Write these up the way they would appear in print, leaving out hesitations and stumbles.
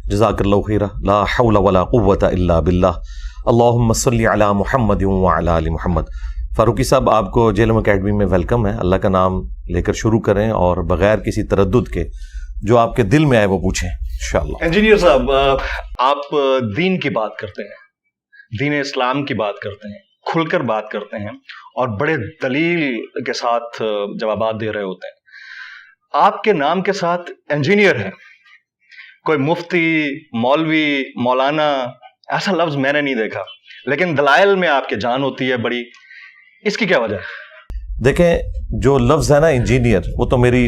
جزاک اللہ خیرہ. لا حول ولا قوۃ الا باللہ. اللہم صلی علی محمد وعلی آل محمد. فاروقی صاحب آپ کو جیلم اکیڈمی میں ویلکم ہے. اللہ کا نام لے کر شروع کریں اور بغیر کسی تردد کے جو آپ کے دل میں آئے وہ پوچھیں انشاءاللہ. انجینئر صاحب، آپ دین کی بات کرتے ہیں، دین اسلام کی بات کرتے ہیں، کھل کر بات کرتے ہیں اور بڑے دلیل کے ساتھ جوابات دے رہے ہوتے ہیں. آپ کے نام کے ساتھ انجینئر ہے، کوئی مفتی، مولوی، مولانا ایسا لفظ میں نے نہیں دیکھا، لیکن دلائل میں آپ کی جان ہوتی ہے بڑی. اس کی کیا وجہ ہے؟ دیکھیں، جو لفظ ہے نا انجینئر، وہ تو میری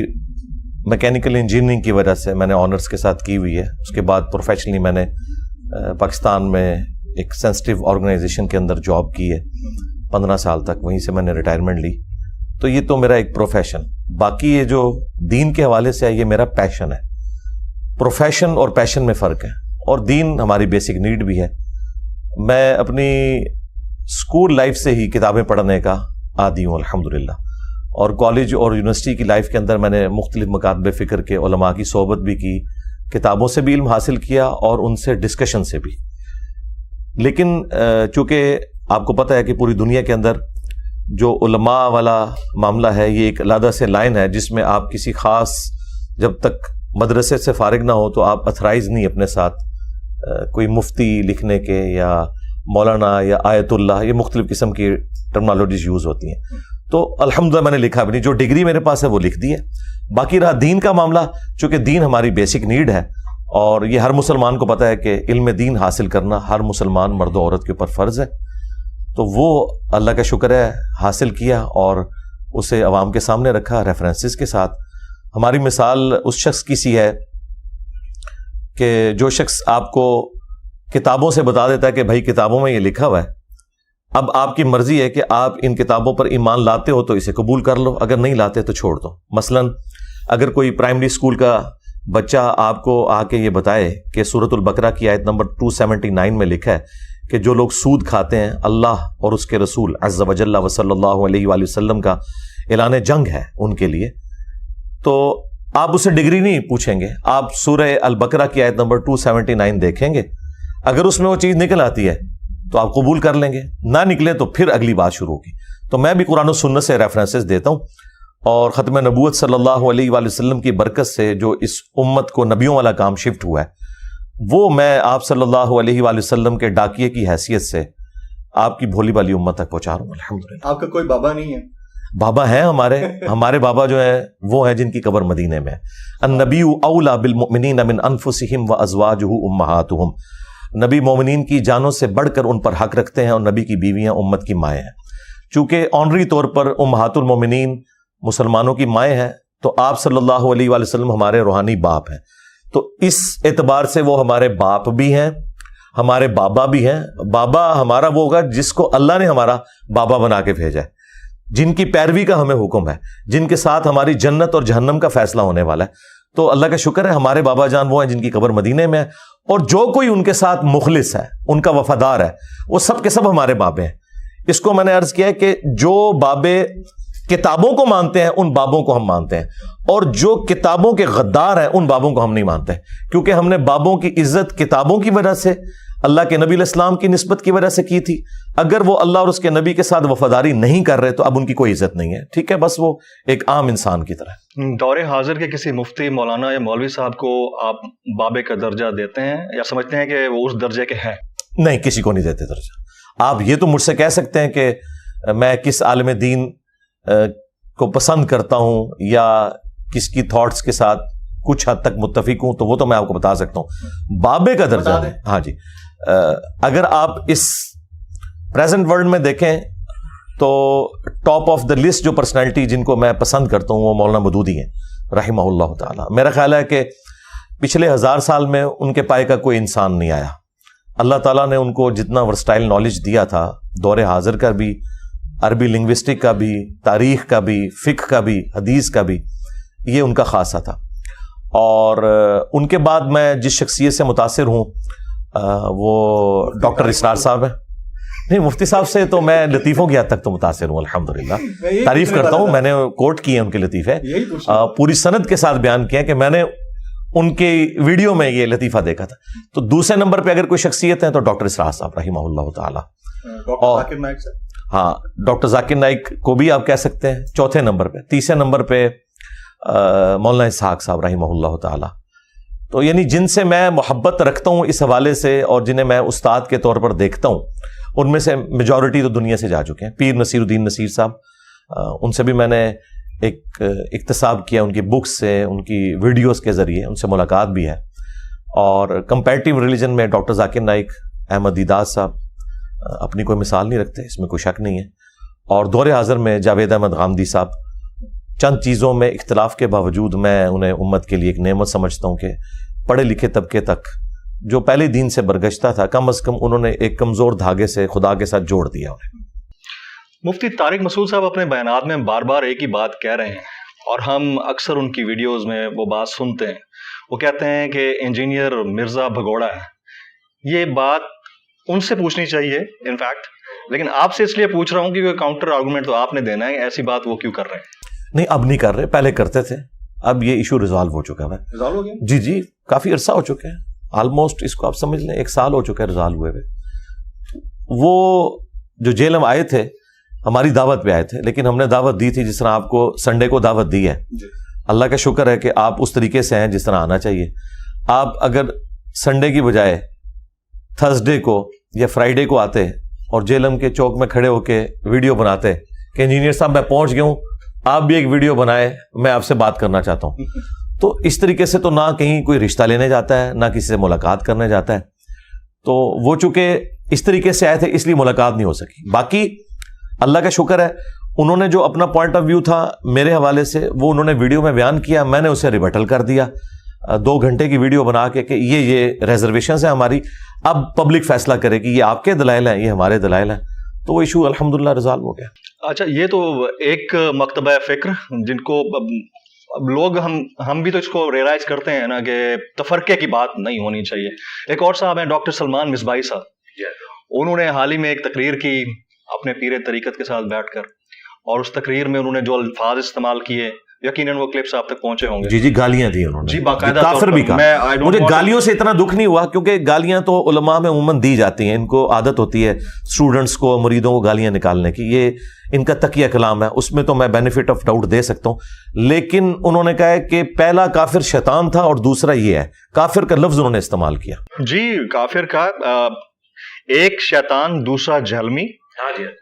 میکینیکل انجینئرنگ کی وجہ سے میں نے آنرز کے ساتھ کی ہوئی ہے. اس کے بعد پروفیشنلی میں نے پاکستان میں ایک سینسٹیو آرگنائزیشن کے اندر جاب کی ہے 15 سال تک، وہیں سے میں نے ریٹائرمنٹ لی. تو یہ تو میرا ایک پروفیشن. باقی یہ جو دین کے حوالے سے ہے یہ میرا پیشن ہے. پروفیشن اور پیشن میں فرق ہے، اور دین ہماری بیسک نیڈ بھی ہے. میں اپنی اسکول لائف سے ہی کتابیں پڑھنے کا عادی ہوں الحمدللہ، اور کالج اور یونیورسٹی کی لائف کے اندر میں نے مختلف مکاتب فکر کے علماء کی صحبت بھی کی، کتابوں سے بھی علم حاصل کیا اور ان سے ڈسکشن سے بھی. لیکن چونکہ آپ کو پتہ ہے کہ پوری دنیا کے اندر جو علماء والا معاملہ ہے یہ ایک علیحدہ سے لائن ہے جس میں آپ کسی خاص، جب تک مدرسے سے فارغ نہ ہو تو آپ اتھرائز نہیں اپنے ساتھ کوئی مفتی لکھنے کے یا مولانا یا آیت اللہ، یہ مختلف قسم کی ٹرمنالوجیز یوز ہوتی ہیں. تو الحمدللہ میں نے لکھا بھی نہیں، جو ڈگری میرے پاس ہے وہ لکھ دی ہے. باقی رہا دین کا معاملہ، چونکہ دین ہماری بیسک نیڈ ہے اور یہ ہر مسلمان کو پتہ ہے کہ علم دین حاصل کرنا ہر مسلمان مرد و عورت کے اوپر فرض ہے. تو وہ اللہ کا شکر ہے حاصل کیا اور اسے عوام کے سامنے رکھا ریفرنسز کے ساتھ. ہماری مثال اس شخص کی سی ہے کہ جو شخص آپ کو کتابوں سے بتا دیتا ہے کہ بھائی کتابوں میں یہ لکھا ہوا ہے، اب آپ کی مرضی ہے کہ آپ ان کتابوں پر ایمان لاتے ہو تو اسے قبول کر لو، اگر نہیں لاتے تو چھوڑ دو. مثلا اگر کوئی پرائمری اسکول کا بچہ آپ کو آ کے یہ بتائے کہ سورۃ البقرہ کی آیت نمبر 279 میں لکھا ہے کہ جو لوگ سود کھاتے ہیں اللہ اور اس کے رسول عز و جل و صلی اللہ علیہ وآلہ وسلم کا اعلان جنگ ہے ان کے لیے، تو آپ اسے ڈگری نہیں پوچھیں گے، آپ سورہ البقرہ کی آیت نمبر 279 دیکھیں گے. اگر اس میں وہ چیز نکل آتی ہے تو آپ قبول کر لیں گے، نہ نکلے تو پھر اگلی بات شروع ہوگی. تو میں بھی قرآن و سنت سے ریفرنسز دیتا ہوں، اور ختم نبوت صلی اللہ علیہ وآلہ وسلم کی برکت سے جو اس امت کو نبیوں والا کام شفٹ ہوا ہے وہ میں آپ صلی اللہ علیہ وآلہ وسلم کے ڈاکیے کی حیثیت سے آپ کی بھولی والی امت تک پہنچا رہا ہوں الحمدللہ. آپ کا کوئی بابا نہیں ہے؟ بابا ہیں ہمارے بابا جو ہیں وہ ہیں جن کی قبر مدینے میں ہے. النبی اولی بالمؤمنین من انفسہم وازواجہ امہاتہم. نبی مومنین کی جانوں سے بڑھ کر ان پر حق رکھتے ہیں اور نبی کی بیویاں امت کی مائیں ہیں. چونکہ آنری طور پر امہات المومنین مسلمانوں کی مائیں ہیں تو آپ صلی اللہ علیہ وآلہ وسلم ہمارے روحانی باپ ہیں. تو اس اعتبار سے وہ ہمارے باپ بھی ہیں، ہمارے بابا بھی ہیں. بابا ہمارا وہ ہوگا جس کو اللہ نے ہمارا بابا بنا کے بھیجا ہے، جن کی پیروی کا ہمیں حکم ہے، جن کے ساتھ ہماری جنت اور جہنم کا فیصلہ ہونے والا ہے. تو اللہ کا شکر ہے ہمارے بابا جان وہ ہیں جن کی قبر مدینے میں ہے، اور جو کوئی ان کے ساتھ مخلص ہے، ان کا وفادار ہے، وہ سب کے سب ہمارے بابے ہیں. اس کو میں نے عرض کیا ہے کہ جو بابے کتابوں کو مانتے ہیں ان بابوں کو ہم مانتے ہیں، اور جو کتابوں کے غدار ہیں ان بابوں کو ہم نہیں مانتے، کیونکہ ہم نے بابوں کی عزت کتابوں کی وجہ سے، اللہ کے نبی علیہ السلام کی نسبت کی وجہ سے کی تھی. اگر وہ اللہ اور اس کے نبی کے ساتھ وفاداری نہیں کر رہے تو اب ان کی کوئی عزت نہیں ہے. ٹھیک ہے، بس وہ ایک عام انسان کی طرح. دور حاضر کے کسی مفتی، مولانا یا مولوی صاحب کو آپ بابے کا درجہ دیتے ہیں یا سمجھتے ہیں کہ وہ اس درجے کے ہیں؟ نہیں، کسی کو نہیں دیتے درجہ. آپ یہ تو مجھ سے کہہ سکتے ہیں کہ میں کس عالم دین کو پسند کرتا ہوں یا کس کی تھاٹس کے ساتھ کچھ حد تک متفق ہوں، تو وہ تو میں آپ کو بتا سکتا ہوں. بابے کا درجہ ہے. ہاں جی، اگر آپ اس پریزنٹ ورلڈ میں دیکھیں تو ٹاپ آف دا لسٹ جو پرسنالٹی جن کو میں پسند کرتا ہوں وہ مولانا مودودی ہیں رحمہ اللہ تعالی. میرا خیال ہے کہ پچھلے 1000 سال میں ان کے پائے کا کوئی انسان نہیں آیا. اللہ تعالیٰ نے ان کو جتنا ورسٹائل نالج دیا تھا، دور حاضر کا بھی، عربی لنگوسٹک کا بھی، تاریخ کا بھی، فقہ کا بھی، حدیث کا بھی، یہ ان کا خاصہ تھا. اور ان کے بعد میں جس شخصیت سے متاثر ہوں وہ ڈاکٹر اسرار صاحب ہیں. نہیں، مفتی صاحب سے تو میں لطیفوں کی حد تک تو متاثر ہوں الحمدللہ. تعریف کرتا ہوں، میں نے کوٹ کیے ان کے لطیفے، پوری سند کے ساتھ بیان کیا کہ میں نے ان کے ویڈیو میں یہ لطیفہ دیکھا تھا. تو دوسرے نمبر پہ اگر کوئی شخصیت ہے تو ڈاکٹر اسرار صاحب رحمہ اللہ تعالی. ہاں ڈاکٹر ذاکر نائک کو بھی آپ کہہ سکتے ہیں چوتھے نمبر پہ. تیسرے نمبر پہ مولانا اسحاق صاحب رحمہ اللہ تعالی. تو یعنی جن سے میں محبت رکھتا ہوں اس حوالے سے اور جنہیں میں استاد کے طور پر دیکھتا ہوں, ان میں سے میجورٹی تو دنیا سے جا چکے ہیں. پیر نصیر الدین نصیر صاحب, ان سے بھی میں نے ایک اکتساب کیا ان کی بکس سے, ان کی ویڈیوز کے ذریعے, ان سے ملاقات بھی ہے. اور کمپیریٹیو ریلیجن میں ڈاکٹر ذاکر نائک, احمد دیداد صاحب اپنی کوئی مثال نہیں رکھتے, اس میں کوئی شک نہیں ہے. اور دور حاضر میں جاوید احمد غامدی صاحب, چند چیزوں میں اختلاف کے باوجود میں انہیں امت کے لیے ایک نعمت سمجھتا ہوں کہ پڑھے لکھے طبقے تک جو پہلے دین سے برگشتہ تھا, کم از کم انہوں نے ایک کمزور دھاگے سے خدا کے ساتھ جوڑ دیا انہیں. مفتی طارق مسعود صاحب اپنے بیانات میں بار بار ایک ہی بات کہہ رہے ہیں, اور ہم اکثر ان کی ویڈیوز میں وہ بات سنتے ہیں. وہ کہتے ہیں کہ انجینئر مرزا بھگوڑا ہے. یہ بات ان سے پوچھنی چاہیے انفیکٹ, لیکن آپ سے اس لیے پوچھ رہا ہوں کہ کاؤنٹر آرگومنٹ تو آپ نے دینا ہے. ایسی بات وہ کیوں کر رہے ہیں؟ نہیں, اب نہیں کر رہے, پہلے کرتے تھے. اب یہ ایشو ریزالو ہو چکا ہے. ریزالو ہو گیا؟ جی جی, کافی عرصہ ہو چکے ہیں, آلموسٹ اس کو آپ سمجھ لیں 1 سال ہو چکا ہے ریزالو ہوئے. وہ جو جیل میں آئے تھے ہماری دعوت پہ آئے تھے, لیکن ہم نے دعوت دی تھی جس طرح آپ کو سنڈے کو دعوت دی ہے. اللہ کا شکر ہے کہ آپ اس طریقے سے ہیں جس طرح آنا چاہیے. آپ اگر سنڈے کی بجائے تھرسڈے کو یا فرائیڈے کو آتے اور جیلم کے چوک میں کھڑے ہو کے ویڈیو بناتے کہ انجینئر صاحب میں پہنچ گیا ہوں, آپ بھی ایک ویڈیو بنائے, میں آپ سے بات کرنا چاہتا ہوں, تو اس طریقے سے تو نہ کہیں کوئی رشتہ لینے جاتا ہے, نہ کسی سے ملاقات کرنے جاتا ہے. تو وہ چونکہ اس طریقے سے آئے تھے اس لیے ملاقات نہیں ہو سکی. باقی اللہ کا شکر ہے انہوں نے جو اپنا پوائنٹ آف ویو تھا میرے حوالے سے وہ انہوں نے ویڈیو میں بیان کیا, میں نے اسے ریبٹل کر دیا 2 گھنٹے کی ویڈیو بنا کے کہ یہ ریزرویشنز ہیں ہماری, اب پبلک فیصلہ کرے کہ یہ آپ کے دلائل ہیں, یہ ہمارے دلائل ہیں. تو وہ ایشو الحمدللہ ریزالو ہو گیا. اچھا, یہ تو ایک مکتبہ فکر جن کو اب لوگ ہم بھی تو اس کو ریئلائز کرتے ہیں نا کہ تفرقے کی بات نہیں ہونی چاہیے. ایک اور صاحب ہیں ڈاکٹر سلمان مصباحی صاحب, انہوں نے حال ہی میں ایک تقریر کی اپنے پیر طریقت کے ساتھ بیٹھ کر, اور اس تقریر میں انہوں نے جو الفاظ استعمال کیے یقیناً وہ کلپس آپ تک پہنچے ہوں گے. جی جی, گالیاں دی انہوں نے, جی باقاعدہ کافر بھی کہا. مجھے گالیوں سے اتنا دکھ نہیں ہوا کیونکہ گالیاں تو علماء میں عموماً دی جاتی ہیں, ان کو عادت ہوتی ہے اسٹوڈنٹس کو, مریدوں کو گالیاں نکالنے کی, یہ ان کا تقیہ کلام ہے, اس میں تو میں بینیفٹ آف ڈاؤٹ دے سکتا ہوں. لیکن انہوں نے کہا ہے کہ پہلا کافر شیطان تھا اور دوسرا یہ ہے, کافر کا لفظ انہوں نے استعمال کیا. جی, کافر کا ایک شیطان, دوسرا جہلمی.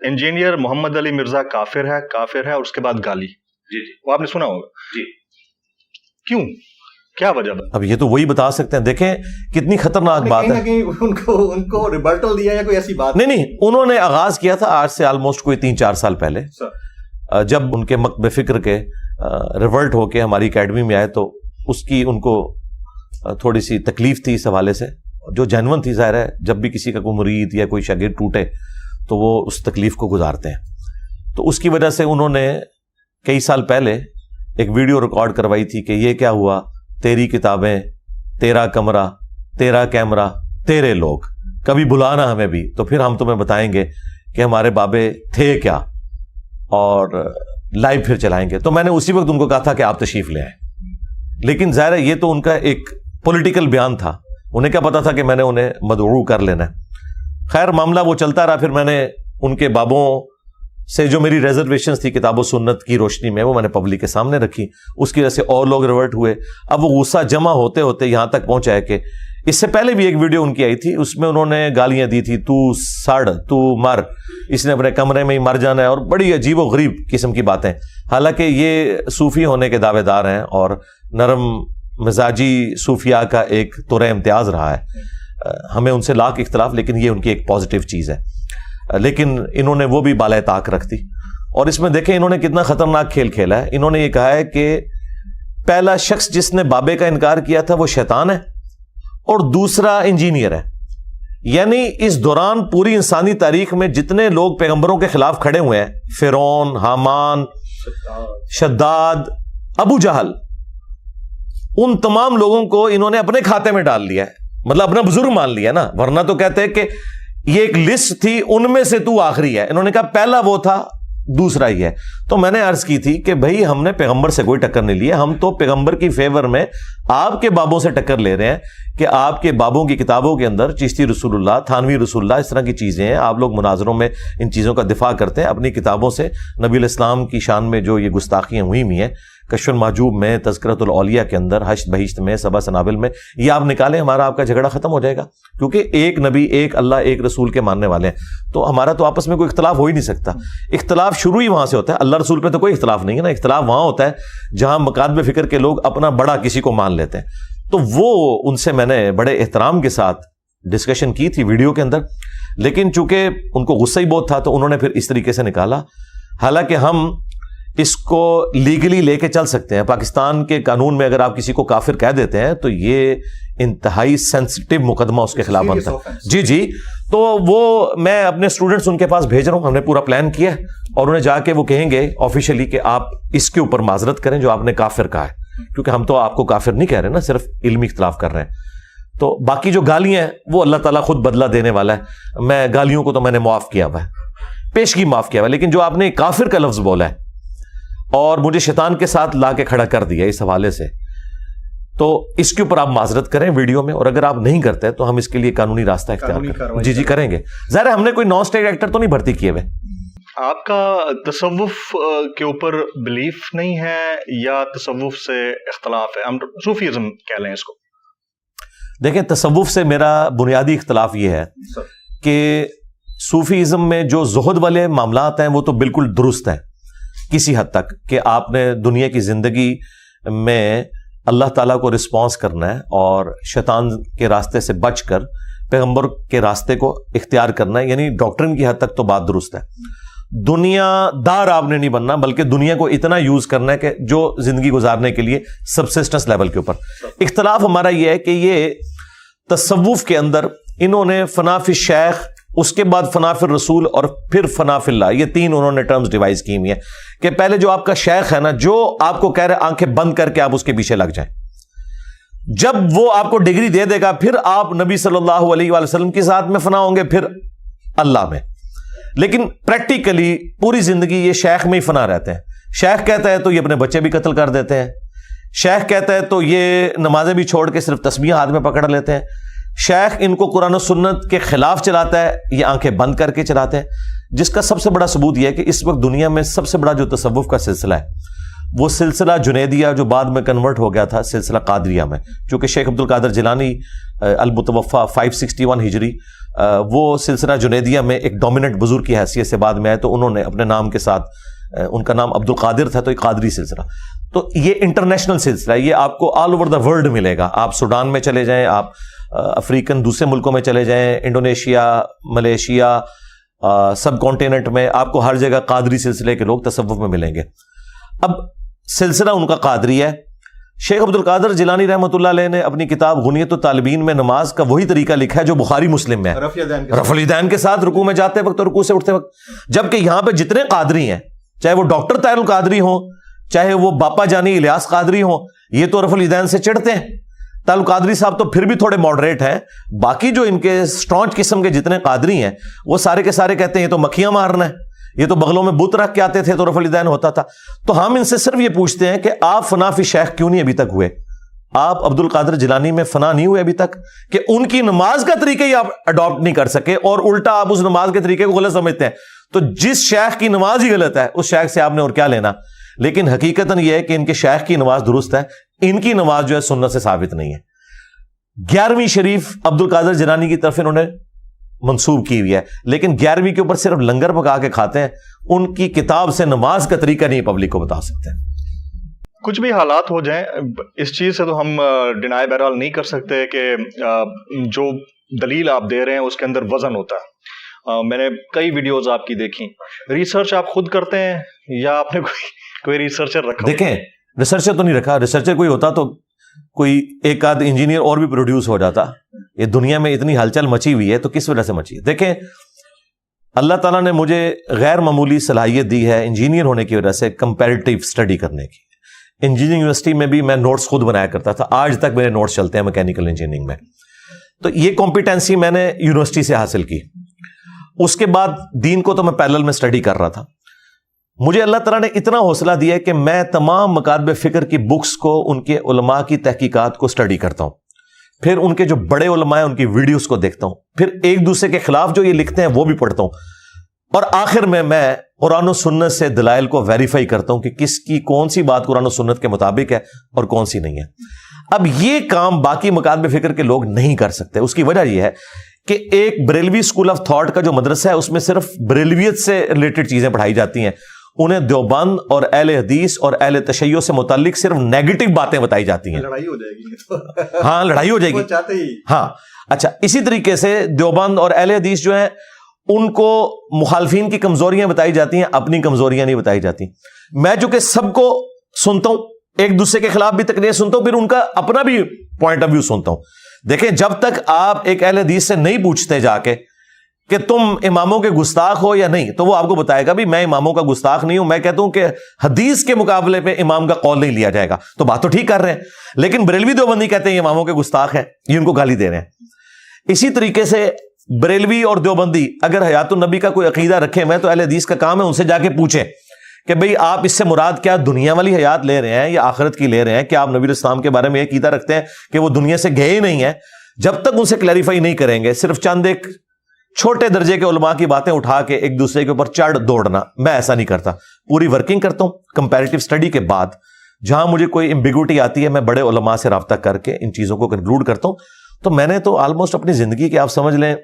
انجینئر محمد علی مرزا کافر ہے, اور اس کے بعد گالی. جی جی, وہ آپ نے سنا ہوگا. جی, کیوں, کیا وجہ؟ اب یہ تو وہی بتا سکتے ہیں. دیکھیں کتنی خطرناک بات ہے. ان کو ریبرٹل دیا یا کوئی ایسی بات؟ نہیں, انہوں نے آغاز کیا تھا آج سے آلموسٹ کوئی 3-4 سال پہلے, جب ان کے مکتبہ فکر کے ریورٹ ہو کے ہماری اکیڈمی میں آئے تو اس کی ان کو تھوڑی سی تکلیف تھی اس حوالے سے, جو جینون تھی. ظاہر ہے جب بھی کسی کا کوئی مرید یا کوئی شاگرد ٹوٹے تو وہ اس تکلیف کو گزارتے ہیں. تو اس کی وجہ سے انہوں نے کئی سال پہلے ایک ویڈیو ریکارڈ کروائی تھی کہ یہ کیا ہوا, تیری کتابیں, تیرا کمرہ, تیرا کیمرہ, تیرے لوگ, کبھی بلانا ہمیں بھی تو پھر ہم تمہیں بتائیں گے کہ ہمارے بابے تھے کیا, اور لائیو پھر چلائیں گے. تو میں نے اسی وقت ان کو کہا تھا کہ آپ تشریف لے آئیں, لیکن ظاہر ہے یہ تو ان کا ایک پولیٹیکل بیان تھا, انہیں کیا پتا تھا کہ میں نے انہیں مدعو کر لینا ہے. خیر معاملہ وہ چلتا رہا. پھر میں نے ان کے بابوں سے جو میری ریزرویشنز تھی کتاب و سنت کی روشنی میں وہ میں نے پبلک کے سامنے رکھی, اس کی وجہ سے اور لوگ ریورٹ ہوئے. اب وہ غصہ جمع ہوتے ہوتے یہاں تک پہنچا ہے کہ اس سے پہلے بھی ایک ویڈیو ان کی آئی تھی, اس میں انہوں نے گالیاں دی تھی, تو سڑ, تو مر, اس نے اپنے کمرے میں ہی مر جانا ہے, اور بڑی عجیب و غریب قسم کی باتیں. حالانکہ یہ صوفی ہونے کے دعوے دار ہیں اور نرم مزاجی صوفیاء کا ایک طور امتیاز رہا ہے. ہمیں ان سے لاکھ اختلاف, لیکن یہ ان کی ایک پازیٹیو چیز ہے. لیکن انہوں نے وہ بھی بالائے طاق رکھ دی. اور اس میں دیکھیں انہوں نے کتنا خطرناک کھیل کھیلا ہے. انہوں نے یہ کہا ہے کہ پہلا شخص جس نے بابے کا انکار کیا تھا وہ شیطان ہے اور دوسرا انجینئر ہے. یعنی اس دوران پوری انسانی تاریخ میں جتنے لوگ پیغمبروں کے خلاف کھڑے ہوئے ہیں, فرعون, حامان, شداد, ابو جہل, ان تمام لوگوں کو انہوں نے اپنے کھاتے میں ڈال لیا ہے, مطلب اپنا بزرگ مان لیا نا. ورنہ تو کہتے ہیں کہ یہ ایک لسٹ تھی, ان میں سے تو آخری ہے. انہوں نے کہا پہلا وہ تھا, دوسرا ہی ہے. تو تو میں نے عرض کی تھی کہ بھائی ہم نے پیغمبر سے کوئی ٹکر نہیں لی ہے, ہم تو پیغمبر کی فیور میں آپ کے بابوں سے ٹکر لے رہے ہیں کہ آپ کے بابوں کی کتابوں کے اندر چشتی رسول اللہ, تھانوی رسول اللہ, اس طرح کی چیزیں ہیں, آپ لوگ مناظروں میں ان چیزوں کا دفاع کرتے ہیں. اپنی کتابوں سے نبی علیہ السلام کی شان میں جو یہ گستاخیاں ہوئی ہیں, کشف المحجوب میں, تذکرۃ الاولیاء کے اندر, حشد بہشت میں, سبع سنابل میں, یہ آپ نکالیں, ہمارا آپ کا جھگڑا ختم ہو جائے گا. کیونکہ ایک نبی, ایک اللہ, ایک رسول کے ماننے والے ہیں, تو ہمارا تو آپس میں کوئی اختلاف ہو ہی نہیں سکتا. اختلاف شروع ہی وہاں سے ہوتا ہے, اللہ رسول پہ تو کوئی اختلاف نہیں ہے نا. اختلاف وہاں ہوتا ہے جہاں مکاتب فکر کے لوگ اپنا بڑا کسی کو مان لیتے ہیں. تو وہ ان سے میں نے بڑے احترام کے ساتھ ڈسکشن کی تھی ویڈیو کے اندر, لیکن چونکہ ان کو غصہ ہی بہت تھا تو انہوں نے پھر اس طریقے سے نکالا. حالانکہ ہم اس کو لیگلی لے کے چل سکتے ہیں. پاکستان کے قانون میں اگر آپ کسی کو کافر کہہ دیتے ہیں تو یہ انتہائی سینسٹیو مقدمہ اس کے خلاف بنتا ہے. جی تو وہ میں اپنے اسٹوڈنٹس ان کے پاس بھیج رہا ہوں, ہم نے پورا پلان کیا ہے, اور انہیں جا کے وہ کہیں گے آفیشلی کہ آپ اس کے اوپر معذرت کریں جو آپ نے کافر کہا ہے, کیونکہ ہم تو آپ کو کافر نہیں کہہ رہے نا, صرف علمی اختلاف کر رہے ہیں. تو باقی جو گالیاں ہیں وہ اللہ تعالیٰ خود بدلہ دینے والا ہے. میں گالیوں کو تو میں نے معاف کیا ہوا ہے, پیشگی معاف کیا ہوا ہے, لیکن جو آپ نے کافر کا لفظ بولا ہے اور مجھے شیطان کے ساتھ لا کے کھڑا کر دیا اس حوالے سے, تو اس کے اوپر آپ معذرت کریں ویڈیو میں, اور اگر آپ نہیں کرتے تو ہم اس کے لیے قانونی راستہ اختیار کریں. جی کریں گے. ظاہر ہے ہم نے کوئی نان اسٹیٹ ایکٹر تو نہیں بھرتی کیے ہوئے. آپ کا تصوف کے اوپر بلیف نہیں ہے یا تصوف سے اختلاف ہے, ہم صوفیزم کہہ لیں اس کو؟ دیکھیں, تصوف سے میرا بنیادی اختلاف یہ ہے کہ صوفیزم میں جو زہد والے معاملات ہیں وہ تو بالکل درست ہیں کسی حد تک, کہ آپ نے دنیا کی زندگی میں اللہ تعالیٰ کو رسپانس کرنا ہے اور شیطان کے راستے سے بچ کر پیغمبر کے راستے کو اختیار کرنا ہے, یعنی ڈاکٹرن کی حد تک تو بات درست ہے. دنیا دار آپ نے نہیں بننا, بلکہ دنیا کو اتنا یوز کرنا ہے کہ جو زندگی گزارنے کے لیے سبسسٹنس لیول کے اوپر. اختلاف ہمارا یہ ہے کہ یہ تصوف کے اندر انہوں نے فنا فی الشیخ, اس کے بعد فنا فی الرسول اور پھر فنا فی اللہ, یہ تین انہوں نے ٹرمز ڈیوائز کی ہوئی ہیں کہ پہلے جو آپ کا شیخ ہے نا, جو آپ کو کہہ رہے آنکھیں بند کر کے آپ اس کے پیچھے لگ جائیں, جب وہ آپ کو ڈگری دے دے گا پھر آپ نبی صلی اللہ علیہ وآلہ وسلم کی ذات میں فنا ہوں گے, پھر اللہ میں. لیکن پریکٹیکلی پوری زندگی یہ شیخ میں ہی فنا رہتے ہیں. شیخ کہتا ہے تو یہ اپنے بچے بھی قتل کر دیتے ہیں, شیخ کہتا ہے تو یہ نمازیں بھی چھوڑ کے صرف تسبیح ہاتھ میں پکڑ لیتے ہیں, شیخ ان کو قرآن و سنت کے خلاف چلاتا ہے, یہ آنکھیں بند کر کے چلاتے ہیں. جس کا سب سے بڑا ثبوت یہ ہے کہ اس وقت دنیا میں سب سے بڑا جو تصوف کا سلسلہ ہے وہ سلسلہ جنیدیہ, جو بعد میں کنورٹ ہو گیا تھا سلسلہ قادریہ میں, چونکہ شیخ عبد القادر جیلانی المتوفا 561 ہجری, وہ سلسلہ جنیدیہ میں ایک ڈومیننٹ بزرگ کی حیثیت سے بعد میں آئے, تو انہوں نے اپنے نام کے ساتھ, ان کا نام عبد القادر تھا, تو ایک قادری سلسلہ. تو یہ انٹرنیشنل سلسلہ ہے, یہ آپ کو آل اوور دا ورلڈ ملے گا. آپ سوڈان میں چلے جائیں, آپ افریقن دوسرے ملکوں میں چلے جائیں, انڈونیشیا, ملیشیا, سب کانٹیننٹ میں آپ کو ہر جگہ قادری سلسلے کے لوگ تصوف میں ملیں گے. اب سلسلہ ان کا قادری ہے. شیخ عبد القادر جیلانی رحمۃ اللہ علیہ نے اپنی کتاب غنیت الطالبین میں نماز کا وہی طریقہ لکھا ہے جو بخاری مسلم میں ہے, رفع الیدین کے ساتھ رکوع میں جاتے وقت اور رکوع سے اٹھتے وقت. جبکہ یہاں پہ جتنے قادری ہیں, چاہے وہ ڈاکٹر طاہر القادری ہوں, چاہے وہ باپا جانی الیاس قادری ہوں, یہ تو رفع الیدین سے چڑھتے ہیں. طاہر القادری صاحب تو پھر بھی تھوڑے ماڈریٹ ہیں, باقی جو ان کے اسٹرانچ قسم کے جتنے قادری ہیں وہ سارے کے سارے کہتے ہیں یہ تو مکھیاں مارنا ہے, یہ تو بغلوں میں بت رکھ کے آتے تھے تو رفع الیدین ہوتا تھا. تو ہم ان سے صرف یہ پوچھتے ہیں کہ آپ فنا فی شیخ کیوں نہیں ابھی تک ہوئے؟ آپ عبد القادر جیلانی میں فنا نہیں ہوئے ابھی تک کہ ان کی نماز کا طریقہ ہی آپ اڈاپٹ نہیں کر سکے, اور الٹا آپ اس نماز کے طریقے کو غلط سمجھتے ہیں. تو جس شیخ کی نماز ہی غلط ہے اس شیخ سے آپ نے اور کیا لینا. لیکن حقیقتاً یہ ہے کہ ان کے شیخ کی نماز درست ہے, ان کی نماز جو ہے سنت سے ثابت نہیں ہے. 11ویں شریف عبد القادر جیلانی کی طرف انہوں نے منسوب کی ہوئی ہے, لیکن 11ویں کے اوپر صرف لنگر پکا کے کھاتے ہیں. ان کی کتاب سے نماز کا طریقہ نہیں پبلک کو بتا سکتے. کچھ بھی حالات ہو جائیں, اس چیز سے تو ہم ڈینائی بہرحال نہیں کر سکتے کہ جو دلیل آپ دے رہے ہیں اس کے اندر وزن ہوتا ہے. میں نے کئی ویڈیوز آپ کی دیکھی. ریسرچ آپ خود کرتے ہیں یا آپ نے کوئی ریسرچر رکھا؟ دیکھیں, ریسرچر تو نہیں رکھا. ریسرچر کوئی ہوتا تو کوئی ایک آدھ انجینئر اور بھی پروڈیوس ہو جاتا. یہ دنیا میں اتنی ہلچل مچی ہوئی ہے تو کس وجہ سے مچی ہے؟ دیکھیں, اللہ تعالیٰ نے مجھے غیر معمولی صلاحیت دی ہے انجینئر ہونے کی وجہ سے کمپیریٹیو اسٹڈی کرنے کی. انجینئرنگ یونیورسٹی میں بھی میں نوٹس خود بنایا کرتا تھا, آج تک میرے نوٹس چلتے ہیں میکینیکل انجینئرنگ میں. تو یہ کمپیٹنسی میں نے یونیورسٹی سے حاصل کی. اس کے بعد دین کو تو میں پیرلل میں اسٹڈی کر رہا تھا. مجھے اللہ تعالیٰ نے اتنا حوصلہ دیا ہے کہ میں تمام مکاتب فکر کی بکس کو، ان کے علماء کی تحقیقات کو اسٹڈی کرتا ہوں، پھر ان کے جو بڑے علماء ہیں ان کی ویڈیوز کو دیکھتا ہوں، پھر ایک دوسرے کے خلاف جو یہ لکھتے ہیں وہ بھی پڑھتا ہوں، اور آخر میں قرآن و سنت سے دلائل کو ویریفائی کرتا ہوں کہ کس کی کون سی بات قرآن و سنت کے مطابق ہے اور کون سی نہیں ہے۔ اب یہ کام باقی مکاتب فکر کے لوگ نہیں کر سکتے۔ اس کی وجہ یہ ہے کہ ایک بریلوی اسکول آف تھاٹ کا جو مدرسہ ہے اس میں صرف بریلویت سے ریلیٹڈ چیزیں پڑھائی جاتی ہیں، انہیں دیوبند اور اہل حدیث اور اہل تشیع سے متعلق صرف نیگیٹو باتیں بتائی جاتی ہیں۔ لڑائی ہو جائے گی ہاں، لڑائی ہو جائے گی، چاہتے ہی۔ ہاں اچھا، اسی طریقے سے دیوبند اور اہل حدیث جو ہیں ان کو مخالفین کی کمزوریاں بتائی جاتی ہیں، اپنی کمزوریاں نہیں بتائی جاتی۔ میں جو کہ سب کو سنتا ہوں، ایک دوسرے کے خلاف بھی تقریر سنتا ہوں، پھر ان کا اپنا بھی پوائنٹ آف ویو سنتا ہوں۔ دیکھیں، جب تک آپ ایک اہل حدیث سے نہیں پوچھتے جا کے کہ تم اماموں کے گستاخ ہو یا نہیں، تو وہ آپ کو بتائے گا بھی میں اماموں کا گستاخ نہیں ہوں، میں کہتا ہوں کہ حدیث کے مقابلے پہ امام کا قول نہیں لیا جائے گا، تو بات تو ٹھیک کر رہے ہیں۔ لیکن بریلوی دیوبندی کہتے ہیں یہ اماموں کے گستاخ ہیں، یہ ان کو گالی دے رہے ہیں۔ اسی طریقے سے بریلوی اور دیوبندی اگر حیات النبی کا کوئی عقیدہ رکھے ہوئے تو اہل حدیث کا کام ہے ان سے جا کے پوچھیں کہ بھئی آپ اس سے مراد کیا دنیا والی حیات لے رہے ہیں یا آخرت کی لے رہے ہیں؟ کیا آپ نبی اسلام کے بارے میں یہ عقیدہ رکھتے ہیں کہ وہ دنیا سے گئے ہی نہیں ہیں؟ جب تک ان سے کلیریفائی نہیں کریں گے، صرف چند ایک چھوٹے درجے کے علماء کی باتیں اٹھا کے ایک دوسرے کے اوپر چڑھ دوڑنا، میں ایسا نہیں کرتا۔ پوری ورکنگ کرتا ہوں کمپیریٹیو اسٹڈی کے بعد، جہاں مجھے کوئی ایمبیگوٹی آتی ہے میں بڑے علماء سے رابطہ کر کے ان چیزوں کو کنکلوڈ کرتا ہوں۔ تو میں نے تو آلموسٹ اپنی زندگی کے آپ سمجھ لیں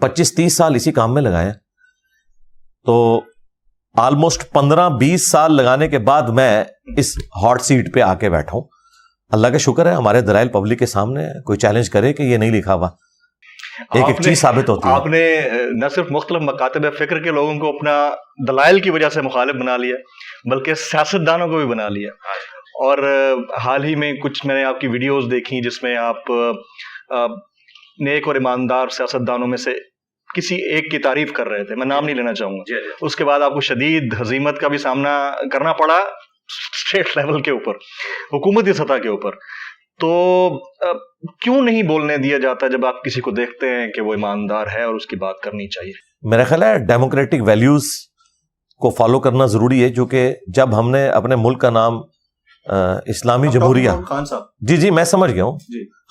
25-30 سال اسی کام میں لگائے ہیں، تو آلموسٹ 15-20 سال لگانے کے بعد میں اس ہاٹ سیٹ پہ آ کے بیٹھا ہوں۔ اللہ کا شکر ہے ہمارے دلائل پبلک کے سامنے ہے، کوئی چیلنج کرے کہ یہ نہیں لکھا ہوا، ایک چیز ثابت ہوتی ہے۔ آپ نے نہ صرف مختلف مکاتب فکر کے لوگوں کو اپنا دلائل کی وجہ سے مخالف بنا لیا، بلکہ سیاستدانوں کو بھی بنا لیا۔ اور حال ہی میں کچھ میں نے آپ کی ویڈیوز دیکھی جس میں آپ نیک اور ایماندار سیاستدانوں میں سے کسی ایک کی تعریف کر رہے تھے، میں نام نہیں لینا چاہوں گا۔ اس کے بعد آپ کو شدید ہزیمت کا بھی سامنا کرنا پڑا اسٹیٹ لیول کے اوپر، حکومتی سطح کے اوپر۔ تو کیوں نہیں بولنے دیا جاتا جب آپ کسی کو دیکھتے ہیں کہ وہ ایماندار ہے اور اس کی بات کرنی چاہیے؟ میرا خیال ہے ڈیموکریٹک ویلیوز کو فالو کرنا ضروری ہے، جو کہ جب ہم نے اپنے ملک کا نام اسلامی جمہوریہ، خان صاحب، جی میں سمجھ گیا ہوں،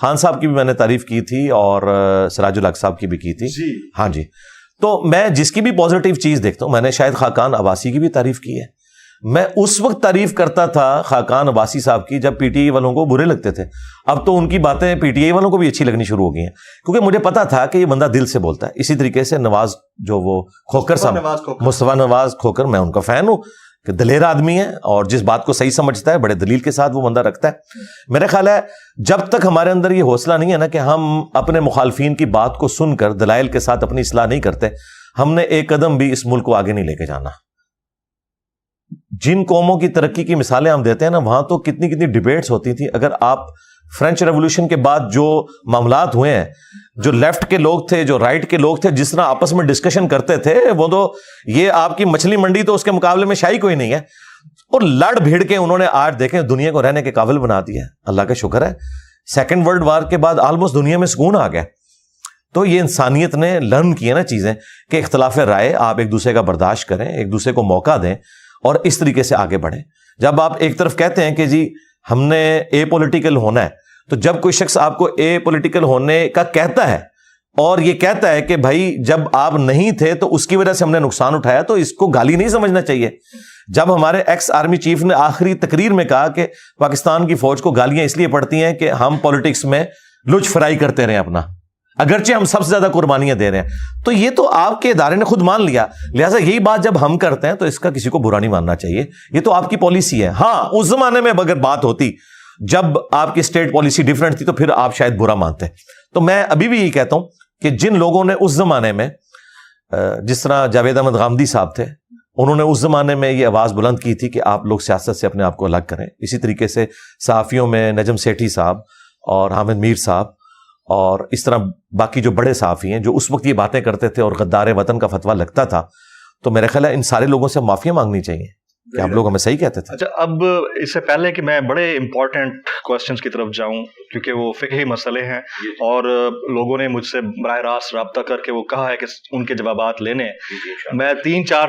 خان صاحب کی بھی میں نے تعریف کی تھی اور سراج الحق صاحب کی بھی کی تھی، ہاں جی، تو میں جس کی بھی پازیٹیو چیز دیکھتا ہوں، میں نے شاید خاقان عباسی کی بھی تعریف کی ہے۔ میں اس وقت تعریف کرتا تھا خاقان عباسی صاحب کی جب پی ٹی آئی والوں کو برے لگتے تھے، اب تو ان کی باتیں پی ٹی آئی والوں کو بھی اچھی لگنی شروع ہو گئی ہیں، کیونکہ مجھے پتا تھا کہ یہ بندہ دل سے بولتا ہے۔ اسی طریقے سے نواز جو وہ کھوکر صاحب، مصطفیٰ نواز کھوکر، میں ان کا فین ہوں کہ دلیر آدمی ہے اور جس بات کو صحیح سمجھتا ہے بڑے دلیل کے ساتھ وہ بندہ رکھتا ہے۔ میرا خیال ہے جب تک ہمارے اندر یہ حوصلہ نہیں ہے نا کہ ہم اپنے مخالفین کی بات کو سن کر دلائل کے ساتھ اپنی اصلاح نہیں کرتے، ہم نے ایک قدم بھی اس ملک کو آگے نہیں لے کے جانا۔ جن قوموں کی ترقی کی مثالیں ہم دیتے ہیں نا، وہاں تو کتنی ڈیبیٹس ہوتی تھی۔ اگر آپ فرینچ ریولوشن کے بعد جو معاملات ہوئے ہیں، جو لیفٹ کے لوگ تھے، جو رائٹ کے لوگ تھے، جس طرح آپس میں ڈسکشن کرتے تھے، وہ تو یہ آپ کی مچھلی منڈی تو اس کے مقابلے میں شاہی کوئی نہیں ہے، اور لڑ بھیڑ کے انہوں نے آج دیکھیں دنیا کو رہنے کے قابل بنا دیا ہے۔ اللہ کا شکر ہے، سیکنڈ ورلڈ وار کے بعد آلموسٹ دنیا میں سکون آ گیا۔ تو یہ انسانیت نے لرن کی ہے نا چیزیں کہ اختلاف رائے، آپ ایک دوسرے کا برداشت کریں، ایک دوسرے کو موقع دیں اور اس طریقے سے آگے بڑھیں۔ جب آپ ایک طرف کہتے ہیں کہ جی ہم نے اے پولیٹیکل ہونا ہے، تو جب کوئی شخص آپ کو اے پولیٹیکل ہونے کا کہتا ہے اور یہ کہتا ہے کہ بھائی جب آپ نہیں تھے تو اس کی وجہ سے ہم نے نقصان اٹھایا، تو اس کو گالی نہیں سمجھنا چاہیے۔ جب ہمارے ایکس آرمی چیف نے آخری تقریر میں کہا کہ پاکستان کی فوج کو گالیاں اس لیے پڑتی ہیں کہ ہم پولیٹکس میں لچ فرائی کرتے رہے اپنا، اگرچہ ہم سب سے زیادہ قربانیاں دے رہے ہیں، تو یہ تو آپ کے ادارے نے خود مان لیا، لہٰذا یہی بات جب ہم کرتے ہیں تو اس کا کسی کو برا نہیں ماننا چاہیے، یہ تو آپ کی پالیسی ہے۔ ہاں اس زمانے میں اگر بات ہوتی جب آپ کی اسٹیٹ پالیسی ڈیفرنٹ تھی تو پھر آپ شاید برا مانتے۔ تو میں ابھی بھی یہ کہتا ہوں کہ جن لوگوں نے اس زمانے میں، جس طرح جاوید احمد غامدی صاحب تھے، انہوں نے اس زمانے میں یہ آواز بلند کی تھی کہ آپ لوگ سیاست سے اپنے آپ کو الگ کریں۔ اسی طریقے سے صحافیوں میں نجم سیٹھی صاحب اور حامد میر صاحب اور اس طرح باقی جو بڑے صحافی ہیں جو اس وقت یہ باتیں کرتے تھے اور غدار وطن کا فتویٰ لگتا تھا، تو میرا خیال ہے ان سارے لوگوں سے معافیاں مانگنی چاہیے کہ آپ لوگ ہمیں صحیح کہتے تھے۔ اچھا، اب اس سے پہلے کہ میں بڑے امپورٹنٹ کوسچنز کی طرف جاؤں، کیونکہ وہ فقہی مسئلے ہیں اور لوگوں نے مجھ سے براہ راست رابطہ کر کے وہ کہا ہے کہ ان کے جوابات لینے، میں 3-4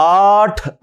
8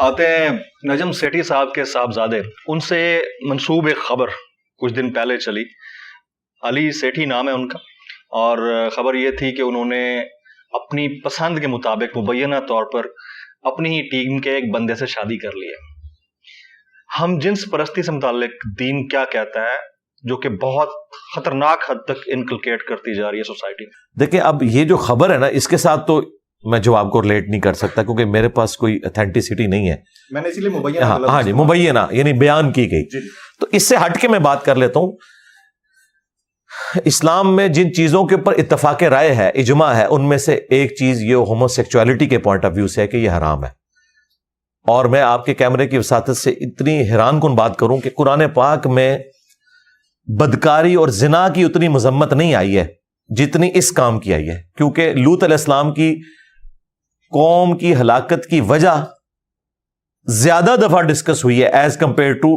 آتے ہیں نجم سیٹھی صاحب کے صاحبزادے, ان سے منسوب ایک خبر کچھ دن پہلے چلی. علی سیٹھی نام ہے ان کا, اور خبر یہ تھی کہ انہوں نے اپنی پسند کے مطابق مبینہ طور پر اپنی ہی ٹیم کے ایک بندے سے شادی کر لی ہے. ہم جنس پرستی سے متعلق دین کیا کہتا ہے, جو کہ بہت خطرناک حد تک انکلکیٹ کرتی جا رہی ہے سوسائٹی میں؟ دیکھیں اب یہ جو خبر ہے نا, اس کے ساتھ تو میں جواب کو ریلیٹ نہیں کر سکتا کیونکہ میرے پاس کوئی اتھینٹسٹی نہیں ہے. میں نے اسی لیے مبینہ, ہاں جی, مبینہ یعنی بیان کی گئی. تو اس سے ہٹ کے میں بات کر لیتا ہوں. اسلام میں جن چیزوں کے اوپر اتفاق رائے ہے, اجماع ہے, ان میں سے ایک چیز یہ ہومو سیکچولیٹی کے پوائنٹ آف ویو سے ہے کہ یہ حرام ہے. اور میں آپ کے کیمرے کی وساطت سے اتنی حیران کن بات کروں کہ قرآن پاک میں بدکاری اور زنا کی اتنی مذمت نہیں آئی ہے جتنی اس کام کی آئی ہے, کیونکہ لوط علیہ السلام کی قوم کی ہلاکت کی وجہ زیادہ دفعہ ڈسکس ہوئی ہے ایز کمپیئر ٹو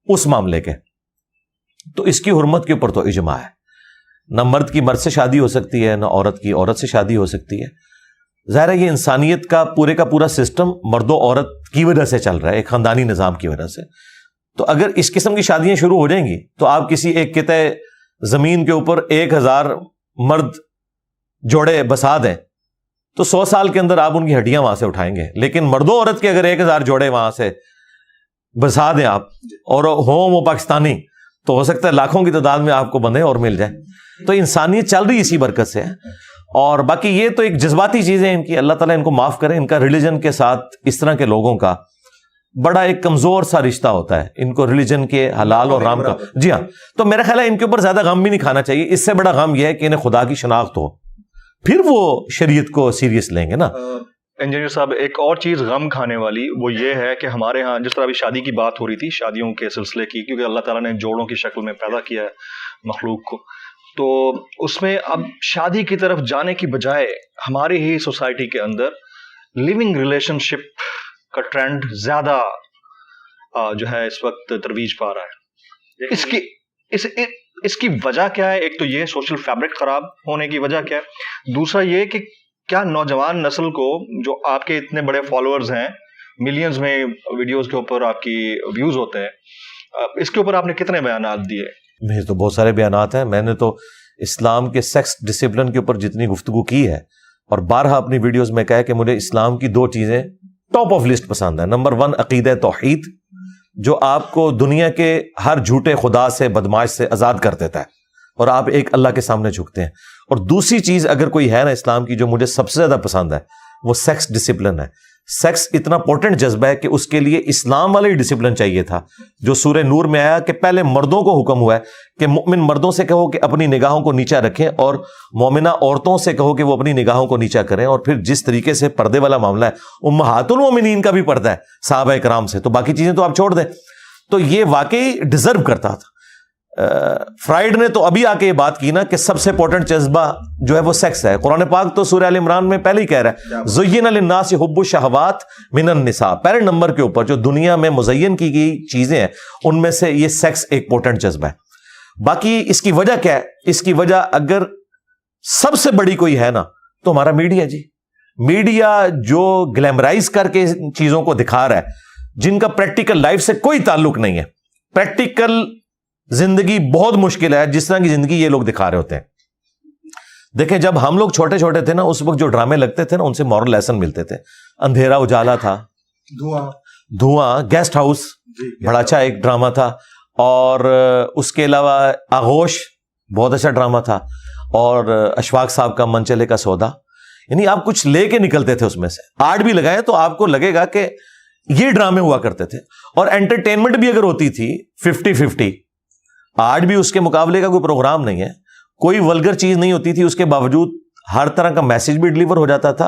اس معاملے کے. تو اس کی حرمت کے اوپر تو اجماع ہے. نہ مرد کی مرد سے شادی ہو سکتی ہے, نہ عورت کی عورت سے شادی ہو سکتی ہے. ظاہر ہے یہ انسانیت کا پورا سسٹم مرد و عورت کی وجہ سے چل رہا ہے, ایک خاندانی نظام کی وجہ سے. تو اگر اس قسم کی شادیاں شروع ہو جائیں گی تو آپ کسی ایک قطعے زمین کے اوپر 1000 مرد جوڑے بسا دیں تو 100 سال کے اندر آپ ان کی ہڈیاں وہاں سے اٹھائیں گے. لیکن مرد و عورت کے اگر 1000 جوڑے وہاں سے بسا دیں آپ, اور ہوں وہ پاکستانی, تو ہو سکتا ہے لاکھوں کی تعداد میں آپ کو بندے اور مل جائے. تو انسانیت چل رہی اسی برکت سے ہے. اور باقی یہ تو ایک جذباتی چیزیں ان کی, اللہ تعالیٰ ان کو معاف کرے. ان کا ریلیجن کے ساتھ اس طرح کے لوگوں کا بڑا ایک کمزور سا رشتہ ہوتا ہے, ان کو ریلیجن کے حلال اور حرام کا. جی ہاں, تو میرا خیال ہے ان کے اوپر زیادہ غم بھی نہیں کھانا چاہیے. اس سے بڑا غم یہ ہے کہ انہیں خدا کی شناخت ہو, پھر وہ شریعت کو سیریس لیں گے نا. انجینئر صاحب, ایک اور چیز غم کھانے والی وہ یہ ہے کہ ہمارے ہاں جس طرح ابھی شادی کی بات ہو رہی تھی, شادیوں کے سلسلے کی, کیونکہ اللہ تعالیٰ نے جوڑوں کی شکل میں پیدا کیا ہے مخلوق کو, تو اس میں اب شادی کی طرف جانے کی بجائے ہماری ہی سوسائٹی کے اندر لیونگ ریلیشن شپ کا ٹرینڈ زیادہ جو ہے اس وقت ترویج پا رہا ہے. اس کی وجہ کیا ہے؟ ایک تو یہ سوشل فیبرک خراب ہونے کی وجہ کیا ہے, دوسرا یہ کہ کیا نوجوان نسل کو, جو آپ کے اتنے بڑے فالوورز ہیں, ملینز میں ویڈیوز کے اوپر آپ کی ویوز ہوتے ہیں, اس کے اوپر آپ نے کتنے بیانات دیے؟ میرے تو بہت سارے بیانات ہیں. میں نے تو اسلام کے سیکس ڈسپلن کے اوپر جتنی گفتگو کی ہے, اور بارہا اپنی ویڈیوز میں کہا ہے کہ مجھے اسلام کی 2 چیزیں ٹاپ آف لسٹ پسند ہیں. نمبر 1 عقیدہ توحید, جو آپ کو دنیا کے ہر جھوٹے خدا سے, بدماش سے آزاد کر دیتا ہے, اور آپ ایک اللہ کے سامنے جھکتے ہیں. اور دوسری چیز اگر کوئی ہے نا اسلام کی جو مجھے سب سے زیادہ پسند ہے, وہ سیکس ڈسپلن ہے. سیکس اتنا پورٹنٹ جذبہ ہے کہ اس کے لیے اسلام والا ہی ڈسپلن چاہیے تھا جو سورہ نور میں آیا کہ پہلے مردوں کو حکم ہوا ہے کہ مؤمن مردوں سے کہو کہ اپنی نگاہوں کو نیچا رکھیں, اور مومنہ عورتوں سے کہو کہ وہ اپنی نگاہوں کو نیچا کریں. اور پھر جس طریقے سے پردے والا معاملہ ہے, امہات المومنین کا بھی پردہ ہے صحابہ کرام سے, تو باقی چیزیں تو آپ چھوڑ دیں. تو یہ واقعی ڈیزرو کرتا تھا. فرائیڈ نے تو ابھی آ کے یہ بات کی نا کہ سب سے امپورٹنٹ جذبہ جو ہے وہ سیکس ہے. قرآن پاک تو سورہ ال عمران میں پہلے ہی کہہ رہا ہے زین للناس حب الشہوات من النساء. پہلے نمبر کے اوپر جو دنیا میں مزین کی گئی چیزیں ہیں ان میں سے یہ سیکس ایک امپورٹنٹ جذبہ ہے. باقی اس کی وجہ کیا ہے؟ اس کی وجہ اگر سب سے بڑی کوئی ہے نا تو ہمارا میڈیا. جی میڈیا جو گلیمرائز کر کے چیزوں کو دکھا رہا ہے جن کا پریکٹیکل لائف سے کوئی تعلق نہیں ہے. پریکٹیکل زندگی بہت مشکل ہے جس طرح کی زندگی یہ لوگ دکھا رہے ہوتے ہیں. دیکھیں جب ہم لوگ چھوٹے چھوٹے تھے نا اس وقت جو ڈرامے لگتے تھے نا ان سے مورل لیسن ملتے تھے. اندھیرا اجالا تھا, دھواں, گیسٹ ہاؤس بڑا اچھا ایک ڈرامہ تھا, اور اس کے علاوہ آغوش بہت اچھا ڈرامہ تھا, اور اشفاق صاحب کا من چلے کا سودا. یعنی آپ کچھ لے کے نکلتے تھے اس میں سے. آرٹ بھی لگائے تو آپ کو لگے گا کہ یہ ڈرامے ہوا کرتے تھے. اور انٹرٹینمنٹ بھی اگر ہوتی تھی 50-50, آج بھی اس کے مقابلے کا کوئی پروگرام نہیں ہے. کوئی ولگر چیز نہیں ہوتی تھی, اس کے باوجود ہر طرح کا میسج بھی ڈلیور ہو جاتا تھا.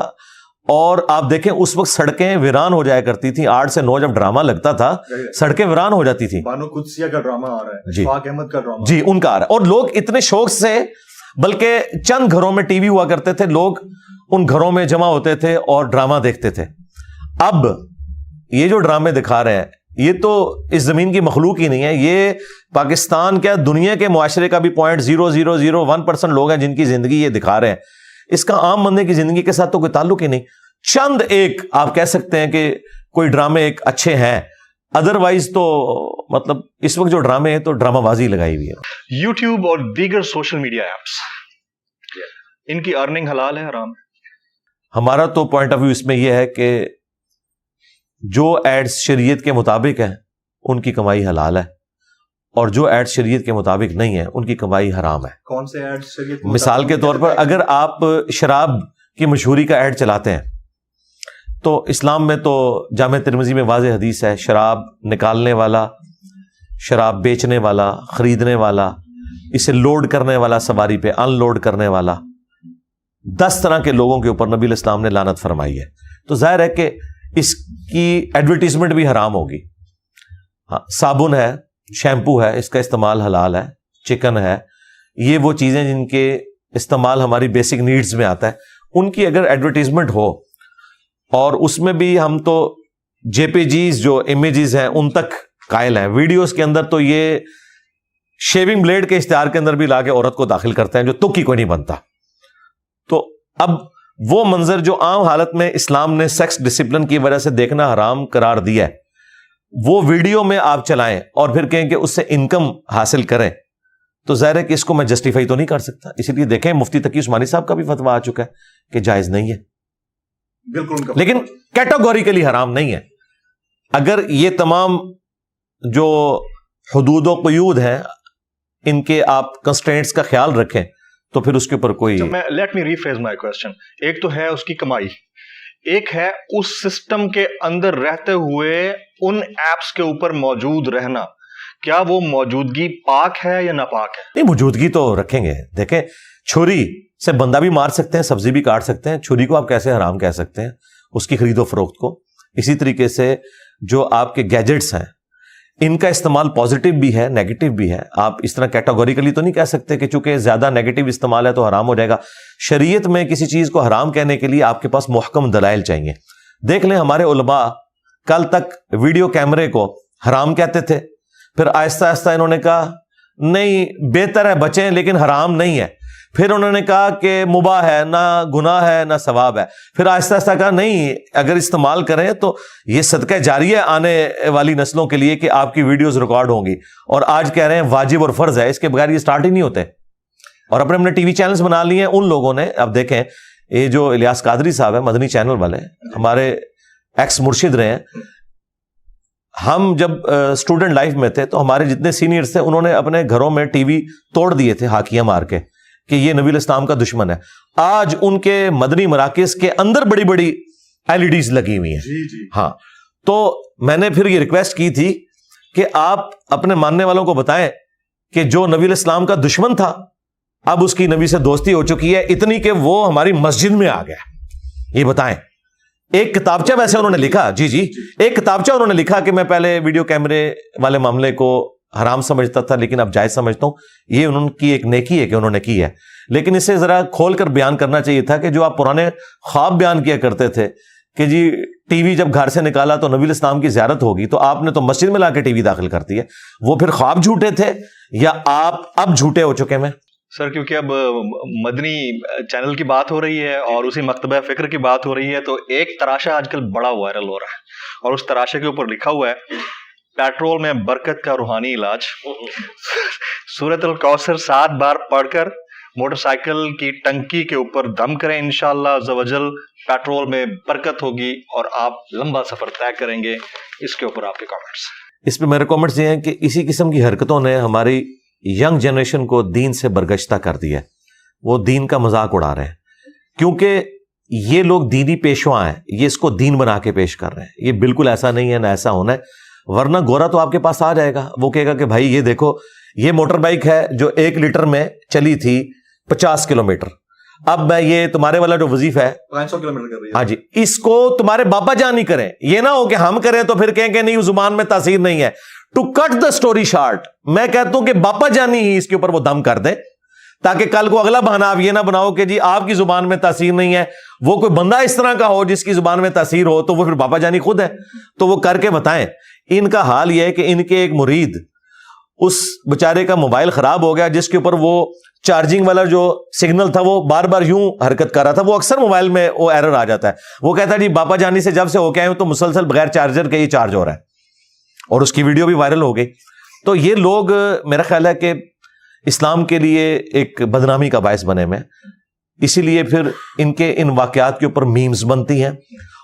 اور آپ دیکھیں اس وقت سڑکیں ویران ہو جایا کرتی تھیں. 8 سے 9 جب ڈرامہ لگتا تھا سڑکیں ویران ہو جاتی تھیں. بانو قدسیہ کا ڈرامہ آ رہا ہے, جی اشفاق احمد کا ڈرامہ, جی ان کا آ رہا ہے. اور لوگ اتنے شوق سے, بلکہ چند گھروں میں ٹی وی ہوا کرتے تھے, لوگ ان گھروں میں جمع ہوتے تھے اور ڈرامہ دیکھتے تھے. اب یہ جو ڈرامے دکھا رہے ہیں یہ تو اس زمین کی مخلوق ہی نہیں ہے. یہ پاکستان کیا دنیا کے معاشرے کا بھی 0.0001% لوگ ہیں جن کی زندگی یہ دکھا رہے ہیں. اس کا عام بندے کی زندگی کے ساتھ تو کوئی تعلق ہی نہیں. چند ایک آپ کہہ سکتے ہیں کہ کوئی ڈرامے ایک اچھے ہیں، ادروائز تو مطلب اس وقت جو ڈرامے ہیں تو ڈرامہ بازی لگائی ہوئی ہے۔ یوٹیوب اور دیگر سوشل میڈیا ایپس، ان کی ارننگ حلال ہے حرام؟ ہمارا تو پوائنٹ آف ویو اس میں یہ ہے کہ جو ایڈز شریعت کے مطابق ہیں ان کی کمائی حلال ہے، اور جو ایڈز شریعت کے مطابق نہیں ہیں ان کی کمائی حرام ہے۔ کون سے ایڈ شریعت مثال کے طور پر اگر آپ شراب کی مشہوری کا ایڈ چلاتے ہیں تو اسلام میں تو جامع ترمذی میں واضح حدیث ہے، شراب نکالنے والا، شراب بیچنے والا، خریدنے والا، اسے لوڈ کرنے والا سواری پہ، ان لوڈ کرنے والا، 10 طرح کے لوگوں کے اوپر نبی علیہ السلام نے لعنت فرمائی ہے۔ تو ظاہر ہے کہ اس کی ایڈورٹیزمنٹ بھی حرام ہوگی۔ ہاں، صابن ہے، شیمپو ہے، اس کا استعمال حلال ہے، چکن ہے، یہ وہ چیزیں جن کے استعمال ہماری بیسک نیڈز میں آتا ہے، ان کی اگر ایڈورٹیزمنٹ ہو اور اس میں بھی ہم تو جے پی جیز جو امیجز ہیں ان تک قائل ہیں، ویڈیوز کے اندر تو یہ شیونگ بلیڈ کے اشتہار کے اندر بھی لا کے عورت کو داخل کرتے ہیں جو تک ہی کوئی نہیں بنتا۔ تو اب وہ منظر جو عام حالت میں اسلام نے سیکس ڈسپلن کی وجہ سے دیکھنا حرام قرار دیا ہے، وہ ویڈیو میں آپ چلائیں اور پھر کہیں کہ اس سے انکم حاصل کریں، تو ظاہر ہے کہ اس کو میں جسٹیفائی تو نہیں کر سکتا۔ اسی لیے دیکھیں مفتی تقی عثمانی صاحب کا بھی فتویٰ آ چکا ہے کہ جائز نہیں ہے، بالکل، لیکن کیٹاگوریکلی حرام نہیں ہے۔ اگر یہ تمام جو حدود و قیود ہیں ان کے آپ کنسٹرینٹس کا خیال رکھیں تو پھر اس کے اوپر کوئی لیٹ می ریفریز مائی کوسچن۔ ایک تو ہے اس کی کمائی، ایک ہے اس سسٹم کے اندر رہتے ہوئے ان ایپس کے اوپر موجود رہنا، کیا وہ موجودگی پاک ہے یا ناپاک ہے؟ نہیں، موجودگی تو رکھیں گے۔ دیکھیں، چھری سے بندہ بھی مار سکتے ہیں، سبزی بھی کاٹ سکتے ہیں، چھری کو آپ کیسے حرام کہہ سکتے ہیں اس کی خرید و فروخت کو؟ اسی طریقے سے جو آپ کے گیجٹس ہیں ان کا استعمال پازیٹیو بھی ہے، نیگیٹو بھی ہے۔ آپ اس طرح کیٹاگوریکلی تو نہیں کہہ سکتے کہ چونکہ زیادہ نیگیٹو استعمال ہے تو حرام ہو جائے گا۔ شریعت میں کسی چیز کو حرام کہنے کے لیے آپ کے پاس محکم دلائل چاہیے۔ دیکھ لیں ہمارے علماء کل تک ویڈیو کیمرے کو حرام کہتے تھے، پھر آہستہ آہستہ انہوں نے کہا نہیں بہتر ہے بچیں لیکن حرام نہیں ہے، پھر انہوں نے کہا کہ مباح ہے، نہ گناہ ہے نہ ثواب ہے، پھر آہستہ آہستہ کہا نہیں اگر استعمال کریں تو یہ صدقہ جاریہ آنے والی نسلوں کے لیے کہ آپ کی ویڈیوز ریکارڈ ہوں گی، اور آج کہہ رہے ہیں واجب اور فرض ہے، اس کے بغیر یہ سٹارٹ ہی نہیں ہوتے، اور اپنے ٹی وی چینلز بنا لیے ہیں ان لوگوں نے۔ اب دیکھیں یہ جو الیاس قادری صاحب ہیں مدنی چینل والے، ہمارے ایکس مرشد رہے ہیں، ہم جب اسٹوڈنٹ لائف میں تھے تو ہمارے جتنے سینئرز تھے انہوں نے اپنے گھروں میں ٹی وی توڑ دیے تھے ہاکیاں مار کے کہ یہ نبی الاسلام کا دشمن ہے۔ آج ان کے مدنی مراکز کے اندر بڑی بڑی LEDs لگی ہوئی ہیں۔ جی ہاں، تو میں نے پھر یہ ریکویسٹ کی تھی کہ آپ اپنے ماننے والوں کو بتائیں کہ جو نبی الاسلام کا دشمن تھا اب اس کی نبی سے دوستی ہو چکی ہے اتنی کہ وہ ہماری مسجد میں آ گیا، یہ بتائیں۔ ایک کتابچہ ویسے انہوں نے لکھا، جی ایک کتابچہ انہوں نے لکھا کہ میں پہلے ویڈیو کیمرے والے معاملے کو حرام سمجھتا تھا لیکن اب جائز سمجھتا ہوں، یہ انہوں کی ایک نیکی ہے کہ انہوں نے کی ہے، لیکن اسے ذرا کھول کر بیان کرنا چاہیے تھا کہ جو آپ پرانے خواب بیان کیا کرتے تھے کہ جی ٹی وی جب گھر سے نکالا تو نبی الاسلام کی زیارت ہوگی، تو آپ نے تو مسجد میں لا کے ٹی وی داخل کر دی ہے، وہ پھر خواب جھوٹے تھے یا آپ اب جھوٹے ہو چکے ہیں؟ سر کیونکہ اب مدنی چینل کی بات ہو رہی ہے اور اسی مکتبہ فکر کی بات ہو رہی ہے، تو ایک تراشہ آج کل بڑا وائرل ہو رہا ہے اور اس تراشے کے اوپر لکھا ہوا ہے پیٹرول میں برکت کا روحانی علاج، سورۃ الکوثر 7 بار پڑھ کر موٹر سائیکل کی ٹنکی کے اوپر دم کریں، انشاءاللہ عز و جل پیٹرول میں برکت ہوگی اور آپ لمبا سفر طے کریں گے۔ اس کے اوپر آپ کے کامنٹس؟ اس پہ میرے کامنٹس یہ ہیں کہ اسی قسم کی حرکتوں نے ہماری ینگ جنریشن کو دین سے برگشتہ کر دیا ہے، وہ دین کا مذاق اڑا رہے ہیں، کیونکہ یہ لوگ دینی پیشوا ہیں، یہ اس کو دین بنا کے پیش کر رہے ہیں۔ یہ بالکل ایسا نہیں ہے، نہ ایسا ہونا ہے، ورنہ گورا تو آپ کے پاس آ جائے گا، وہ کہے گا کہ بھائی یہ دیکھو یہ موٹر بائک ہے جو 1 لیٹر میں چلی تھی 50 کلومیٹر، اب میں یہ تمہارے والا جو وظیفہ ہے 500 کلومیٹر کر رہی ہے، ہاں جی، اس کو تمہارے بابا جان نہیں کریں، یہ نہ ہو کہ ہم کریں تو پھر کہیں کہ نہیں زبان میں تاثیر نہیں ہے۔ To cut the story short, میں کہتا ہوں کہ باپا جانی ہی اس کے اوپر وہ دم کر دیں، تاکہ کل کو اگلا بہانہ آپ یہ نہ بناؤ کہ جی آپ کی زبان میں تاثیر نہیں ہے، وہ کوئی بندہ اس طرح کا ہو جس کی زبان میں تاثیر ہو تو وہ پھر باپا جانی خود ہے، تو وہ کر کے بتائیں۔ ان کا حال یہ ہے کہ ان کے ایک مرید، اس بچارے کا موبائل خراب ہو گیا جس کے اوپر وہ چارجنگ والا جو سگنل تھا وہ بار بار یوں حرکت کر رہا تھا. وہ اکثر موبائل میں وہ ایرر آ جاتا ہے. وہ کہتا ہے جی باپا جانی سے جب سے ہو کے آئے ہوں تو مسلسل بغیر چارجر کے یہ چارج ہو رہا ہے, اور اس کی ویڈیو بھی وائرل ہو گئی. تو یہ لوگ میرا خیال ہے کہ اسلام کے لیے ایک بدنامی کا باعث بنے ہوئے ہیں. اسی لیے پھر ان واقعات کے اوپر میمز بنتی ہیں,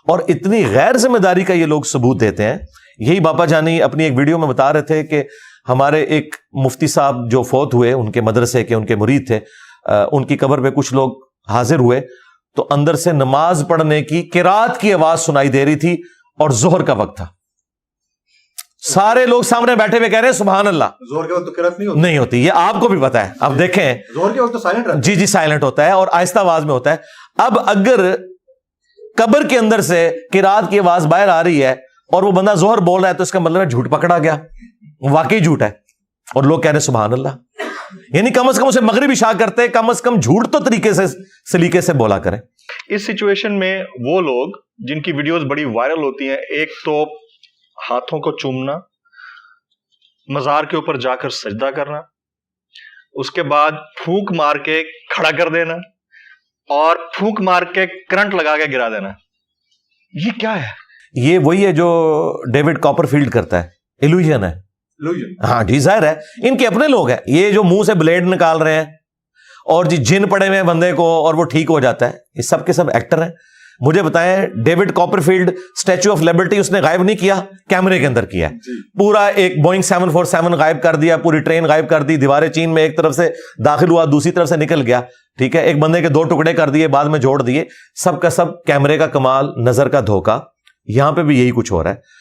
اور اتنی غیر ذمہ داری کا یہ لوگ ثبوت دیتے ہیں. یہی باپا جانی اپنی ایک ویڈیو میں بتا رہے تھے کہ ہمارے ایک مفتی صاحب جو فوت ہوئے, ان کے مدرسے کے ان کے مرید تھے, ان کی قبر پہ کچھ لوگ حاضر ہوئے تو اندر سے نماز پڑھنے کی قرات کی آواز سنائی دے رہی تھی, اور ظہر کا وقت تھا. سارے لوگ سامنے بیٹھے ہوئے کہہ رہے ہیں سبحان اللہ. زور کے وقت تو قرات نہیں ہوتی, یہ آپ کو بھی پتا ہے. اب دیکھیں زور کے وقت تو سائلنٹ رہتا ہے. جی سائلنٹ ہوتا ہے اور آہستہ آواز میں ہوتا ہے. اب اگر قبر کے اندر سے قرات کی آواز باہر آ رہی ہے اور وہ بندہ ظہر بول رہا ہے تو اس کا مطلب ہے جھوٹ پکڑا گیا, واقعی جھوٹ ہے, اور لوگ کہہ رہے ہیں سبحان اللہ. یعنی کم از کم اسے مغرب عشاء کرتے, کم از کم جھوٹ تو طریقے سے سلیقے سے بولا کریں. اس سچویشن میں وہ لوگ جن کی ویڈیوز بڑی وائرل ہوتی ہیں, ایک تو ہاتھوں کو چومنا, مزار کے اوپر جا کر سجدہ کرنا, اس کے بعد پھونک مار کے کھڑا کر دینا, اور پھونک مار کے کرنٹ لگا کے گرا دینا. یہ کیا ہے؟ یہ وہی ہے جو ڈیوڈ کاپر فیلڈ کرتا ہے, ایلوژن ہے. ہاں جی ظاہر ہے ان کے اپنے لوگ ہیں یہ جو منہ سے بلیڈ نکال رہے ہیں, اور جی جن پڑے ہوئے بندے کو اور وہ ٹھیک ہو جاتا ہے. یہ سب کے سب ایکٹر ہیں. مجھے بتائیں David Copperfield statue of Liberty اس نے غائب نہیں کیا, کیمرے کے اندر کیا. پورا ایک بوئنگ 747 غائب کر دیا, پوری ٹرین غائب کر دی, دیواریں چین میں ایک طرف سے داخل ہوا دوسری طرف سے نکل گیا. ٹھیک ہے, ایک بندے کے 2 ٹکڑے کر دیے بعد میں جوڑ دیے. سب کا سب کیمرے کا کمال, نظر کا دھوکہ. یہاں پہ بھی یہی کچھ ہو رہا ہے.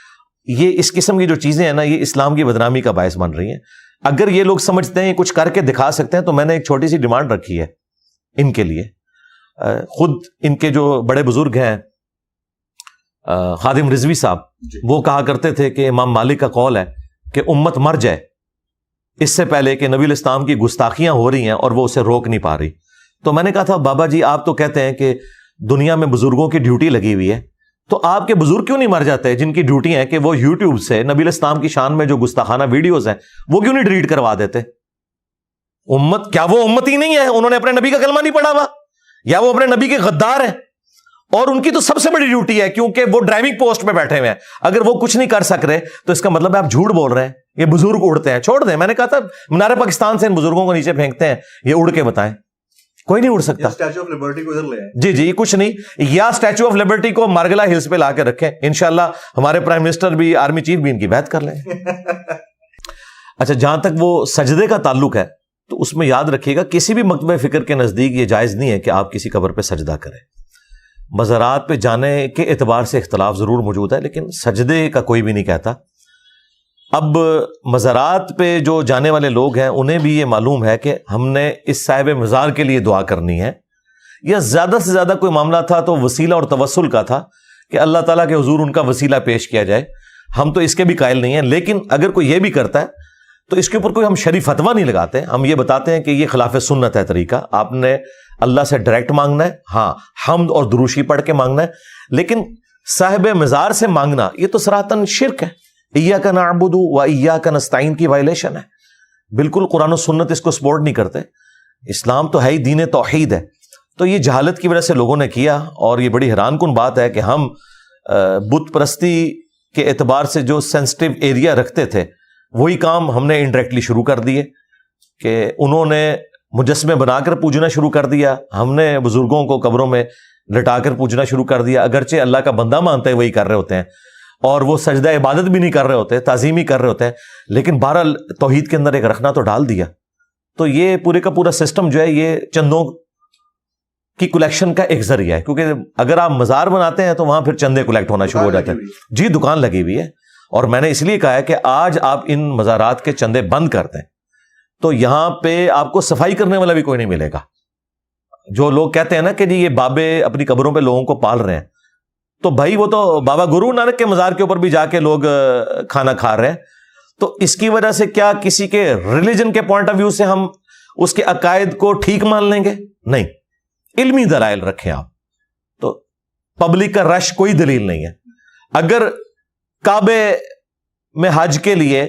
یہ اس قسم کی جو چیزیں ہیں نا, یہ اسلام کی بدنامی کا باعث بن رہی ہیں. اگر یہ لوگ سمجھتے ہیں کچھ کر کے دکھا سکتے ہیں تو میں نے ایک چھوٹی سی ڈیمانڈ رکھی ہے ان کے لیے. خود ان کے جو بڑے بزرگ ہیں خادم رضوی صاحب, وہ کہا کرتے تھے کہ امام مالک کا قول ہے کہ امت مر جائے اس سے پہلے کہ نبی الاسلام کی گستاخیاں ہو رہی ہیں اور وہ اسے روک نہیں پا رہی. تو میں نے کہا تھا بابا جی آپ تو کہتے ہیں کہ دنیا میں بزرگوں کی ڈیوٹی لگی ہوئی ہے, تو آپ کے بزرگ کیوں نہیں مر جاتے جن کی ڈیوٹی ہے کہ وہ یوٹیوب سے نبی الاسلام کی شان میں جو گستاخانہ ویڈیوز ہیں وہ کیوں نہیں ڈیلیٹ کروا دیتے؟ امت کیا وہ امت ہی نہیں ہے؟ انہوں نے اپنے نبی کا کلمہ نہیں پڑھا ہوا, یا وہ اپنے نبی کے غدار ہیں؟ اور ان کی تو سب سے بڑی ڈیوٹی ہے کیونکہ وہ ڈرائیونگ پوسٹ پہ بیٹھے ہوئے ہیں. اگر وہ کچھ نہیں کر سک رہے تو اس کا مطلب ہے آپ جھوٹ بول رہے ہیں. یہ بزرگ اڑتے ہیں, چھوڑ دیں. میں نے کہا تھا مینار پاکستان سے ان بزرگوں کو نیچے پھینکتے ہیں, یہ اڑ کے بتائیں. کوئی نہیں اڑ سکتا. اسٹیچو آف لبرٹی کو ادھر لے آئیں. جی یہ کچھ نہیں, یا اسٹیچو آف لبرٹی کو مارگلا ہلز پہ لا کے رکھیں, انشاءاللہ ہمارے پرائم منسٹر بھی, آرمی چیف بھی ان کی بیعت کر لیں. اچھا جہاں تک وہ سجدے کا تعلق ہے تو اس میں یاد رکھیے گا کسی بھی مکتبہ فکر کے نزدیک یہ جائز نہیں ہے کہ آپ کسی قبر پہ سجدہ کریں. مزارات پہ جانے کے اعتبار سے اختلاف ضرور موجود ہے, لیکن سجدے کا کوئی بھی نہیں کہتا. اب مزارات پہ جو جانے والے لوگ ہیں انہیں بھی یہ معلوم ہے کہ ہم نے اس صاحب مزار کے لیے دعا کرنی ہے, یا زیادہ سے زیادہ کوئی معاملہ تھا تو وسیلہ اور توسل کا تھا کہ اللہ تعالیٰ کے حضور ان کا وسیلہ پیش کیا جائے. ہم تو اس کے بھی قائل نہیں ہیں, لیکن اگر کوئی یہ بھی کرتا ہے تو اس کے اوپر کوئی ہم شرعی فتویٰ نہیں لگاتے. ہم یہ بتاتے ہیں کہ یہ خلاف سنت ہے طریقہ. آپ نے اللہ سے ڈائریکٹ مانگنا ہے, ہاں حمد اور دروشی پڑھ کے مانگنا ہے, لیکن صاحب مزار سے مانگنا یہ تو صراحتاً شرک ہے. ایاک نعبد و ایاک نستعین کی وائلیشن ہے. بالکل قرآن و سنت اس کو سپورٹ نہیں کرتے. اسلام تو ہے ہی دین توحید ہے. تو یہ جہالت کی وجہ سے لوگوں نے کیا, اور یہ بڑی حیران کن بات ہے کہ ہم بت پرستی کے اعتبار سے جو سینسٹیو ایریا رکھتے تھے وہی کام ہم نے انڈائریکٹلی شروع کر دیے کہ انہوں نے مجسمے بنا کر پوجنا شروع کر دیا, ہم نے بزرگوں کو قبروں میں لٹا کر پوجنا شروع کر دیا. اگرچہ اللہ کا بندہ مانتے وہی کر رہے ہوتے ہیں, اور وہ سجدہ عبادت بھی نہیں کر رہے ہوتے, تعظیم ہی کر رہے ہوتے ہیں, لیکن بہرحال توحید کے اندر ایک رکھنا تو ڈال دیا. تو یہ پورے کا پورا سسٹم جو ہے یہ چندوں کی کلیکشن کا ایک ذریعہ ہے, کیونکہ اگر آپ مزار بناتے ہیں تو وہاں پھر چندے کلیکٹ ہونا شروع ہو جاتے ہیں. جی دکان لگی ہوئی ہے, اور میں نے اس لیے کہا ہے کہ آج آپ ان مزارات کے چندے بند کر دیں تو یہاں پہ آپ کو صفائی کرنے والا بھی کوئی نہیں ملے گا. جو لوگ کہتے ہیں نا کہ جی یہ بابے اپنی قبروں پہ لوگوں کو پال رہے ہیں, تو بھائی وہ تو بابا گرو نانک کے مزار کے اوپر بھی جا کے لوگ کھانا کھا رہے ہیں. تو اس کی وجہ سے کیا کسی کے ریلیجن کے پوائنٹ آف ویو سے ہم اس کے عقائد کو ٹھیک مان لیں گے؟ نہیں, علمی دلائل رکھیں آپ. تو پبلک کا رش کوئی دلیل نہیں ہے. اگر کعبے میں حج کے لیے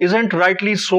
Isn't rightly so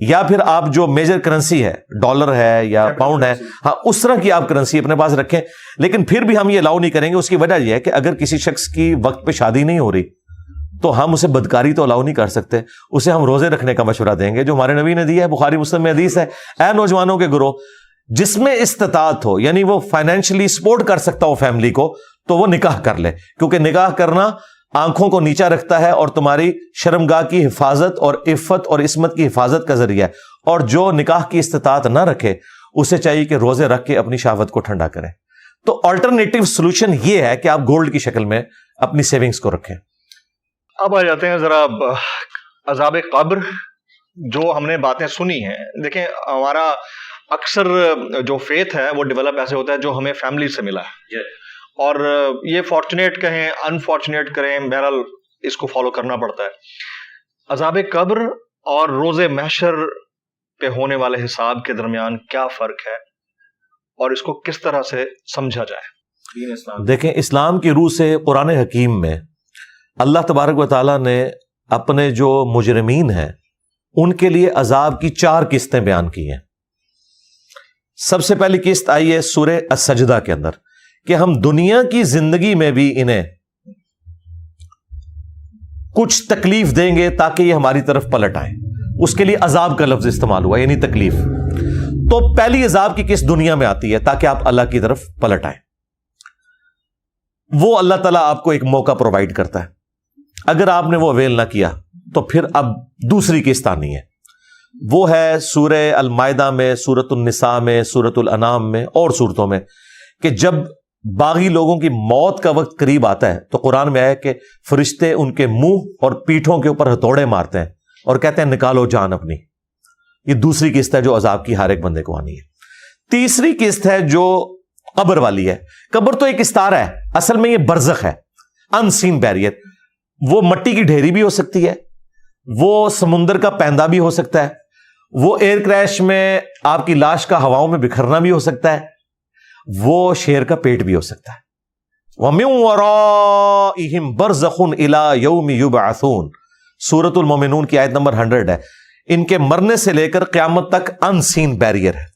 یا پھر آپ جو میجر کرنسی ہے ڈالر ہے یا پاؤنڈ ہے, ہاں اس طرح کی آپ کرنسی اپنے پاس رکھیں. لیکن پھر بھی ہم یہ الاؤ نہیں کریں گے. اس کی وجہ یہ ہے کہ اگر کسی شخص کی وقت پہ شادی نہیں ہو رہی تو ہم اسے بدکاری تو الاؤ نہیں کر سکتے, اسے ہم روزے رکھنے کا مشورہ دیں گے جو ہمارے نبی نے دیا ہے. بخاری مسلم میں حدیث ہے, اے نوجوانوں کے گروہ جس میں استطاعت ہو, یعنی وہ فائنینشلی سپورٹ کر سکتا ہو فیملی کو, تو وہ نکاح کر لے, کیونکہ نکاح کرنا آنکھوں کو نیچا رکھتا ہے اور تمہاری شرمگاہ کی حفاظت اور عفت اور عصمت کی حفاظت کا ذریعہ ہے. اور جو نکاح کی استطاعت نہ رکھے اسے چاہیے کہ روزے رکھ کے اپنی شہوت کو ٹھنڈا کرے. تو آلٹرنیٹو سولوشن یہ ہے کہ آپ گولڈ کی شکل میں اپنی سیونگز کو رکھیں. اب آ جاتے ہیں ذرا عذاب قبر. جو ہم نے باتیں سنی ہیں, دیکھیں ہمارا اکثر جو فیتھ ہے وہ ڈیولپ ایسے ہوتا ہے جو ہمیں فیملی سے ملا ہے, اور یہ فارچونیٹ کہیں انفارچونیٹ کریں, بہرحال اس کو فالو کرنا پڑتا ہے. عذاب قبر اور روز محشر پہ ہونے والے حساب کے درمیان کیا فرق ہے اور اس کو کس طرح سے سمجھا جائے؟ دیکھیں اسلام کی روح سے قرآن حکیم میں اللہ تبارک و تعالیٰ نے اپنے جو مجرمین ہیں ان کے لیے عذاب کی 4 قسطیں بیان کی ہیں. سب سے پہلی قسط آئی ہے سورہ السجدہ کے اندر کہ ہم دنیا کی زندگی میں بھی انہیں کچھ تکلیف دیں گے تاکہ یہ ہماری طرف پلٹ آئیں. اس کے لیے عذاب کا لفظ استعمال ہوا, یعنی تکلیف. تو پہلی عذاب کی قسط دنیا میں آتی ہے تاکہ آپ اللہ کی طرف پلٹ آئیں. وہ اللہ تعالیٰ آپ کو ایک موقع پرووائڈ کرتا ہے. اگر آپ نے وہ اویل نہ کیا تو پھر اب دوسری قسط آنی ہے. وہ ہے سورہ المائدہ میں, سورۃ النساء میں, سورۃ الانعام میں اور سورتوں میں, کہ جب باغی لوگوں کی موت کا وقت قریب آتا ہے تو قرآن میں آیا کہ فرشتے ان کے منہ اور پیٹھوں کے اوپر ہتھوڑے مارتے ہیں اور کہتے ہیں نکالو جان اپنی. یہ دوسری قسط ہے جو عذاب کی ہر ایک بندے کو آنی ہے. تیسری قسط ہے جو قبر والی ہے. قبر تو ایک استارہ ہے, اصل میں یہ برزخ ہے, ان سین بیریئر. وہ مٹی کی ڈھیری بھی ہو سکتی ہے, وہ سمندر کا پیندہ بھی ہو سکتا ہے, وہ ایئر کریش میں آپ کی لاش کا ہواؤں میں بکھرنا بھی ہو سکتا ہے, وہ شیر کا پیٹ بھی ہو سکتا ہے. وَمِن وَرَائِهِمْ بَرْزَخٌ إِلَى يَوْمِ يُبْعَثُونَ, سورۃ المومنون کی آیت نمبر 100 ہے. ان کے مرنے سے لے کر قیامت تک ان سین بیریئر ہے.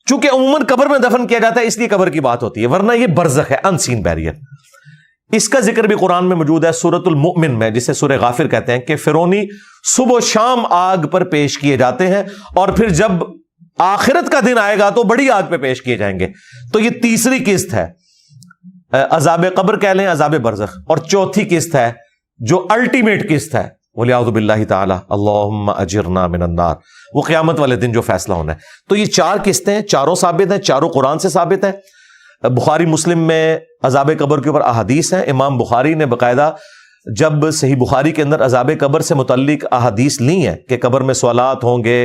چونکہ عموماً قبر میں دفن کیا جاتا ہے اس لیے قبر کی بات ہوتی ہے, ورنہ یہ برزخ ہے, ان سین بیریئر. اس کا ذکر بھی قرآن میں موجود ہے سورۃ المؤمن میں, جسے سورہ غافر کہتے ہیں, کہ فرعونی صبح و شام آگ پر پیش کیے جاتے ہیں اور پھر جب آخرت کا دن آئے گا تو بڑی آگ پہ پیش کیے جائیں گے. تو یہ تیسری قسط ہے, عذاب قبر کہہ لیں, عذاب برزخ. اور چوتھی قسط ہے جو الٹیمیٹ قسط ہے, وَلِعَوْذُ بِاللَّهِ تَعَالَى اللَّهُمَّ أَجِرْنَا مِنَ النَّارِ, وہ قیامت والے دن جو فیصلہ ہونا ہے. تو یہ 4 قسطیں, چاروں ثابت ہیں, چاروں قرآن سے ثابت ہیں. بخاری مسلم میں عذاب قبر کے اوپر احادیث ہیں. امام بخاری نے باقاعدہ جب صحیح بخاری کے اندر عذاب قبر سے متعلق احادیث لی ہیں کہ قبر میں سوالات ہوں گے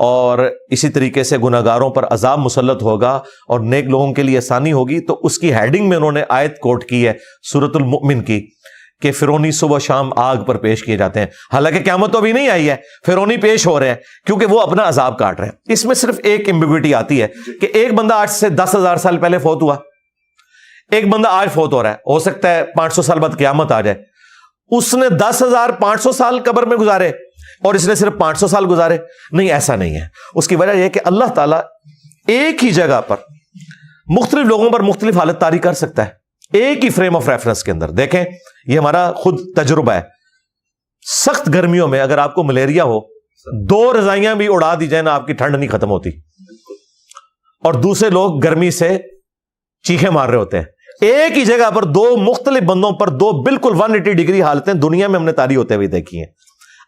اور اسی طریقے سے گناہگاروں پر عذاب مسلط ہوگا اور نیک لوگوں کے لیے آسانی ہوگی, تو اس کی ہیڈنگ میں انہوں نے آیت کوٹ کی ہے سورۃ المؤمن کی, کہ فرعونی صبح شام آگ پر پیش کیے جاتے ہیں. حالانکہ قیامت تو ابھی نہیں آئی ہے, فرعونی پیش ہو رہے ہیں کیونکہ وہ اپنا عذاب کاٹ رہے ہیں. اس میں صرف ایک ایمبیگوٹی آتی ہے کہ ایک بندہ آج سے 10,000 سال پہلے فوت ہوا, ایک بندہ آج فوت ہو رہا ہے, ہو سکتا ہے 500 سال بعد قیامت آ جائے. اس نے 10,500 سال قبر میں گزارے اور اس نے صرف 500 سال گزارے. نہیں, ایسا نہیں ہے. اس کی وجہ یہ کہ اللہ تعالیٰ ایک ہی جگہ پر مختلف لوگوں پر مختلف حالت طاری کر سکتا ہے ایک ہی فریم آف ریفرنس کے اندر. دیکھیں یہ ہمارا خود تجربہ ہے. سخت گرمیوں میں اگر آپ کو ملیریا ہو, 2 رضائیاں بھی اڑا دی جائیں نا, آپ کی ٹھنڈ نہیں ختم ہوتی, اور دوسرے لوگ گرمی سے چیخیں مار رہے ہوتے ہیں. ایک ہی جگہ پر 2 مختلف بندوں پر 2 بالکل 180 ڈگری حالتیں دنیا میں ہم نے طاری ہوتے ہوئے دیکھی ہیں.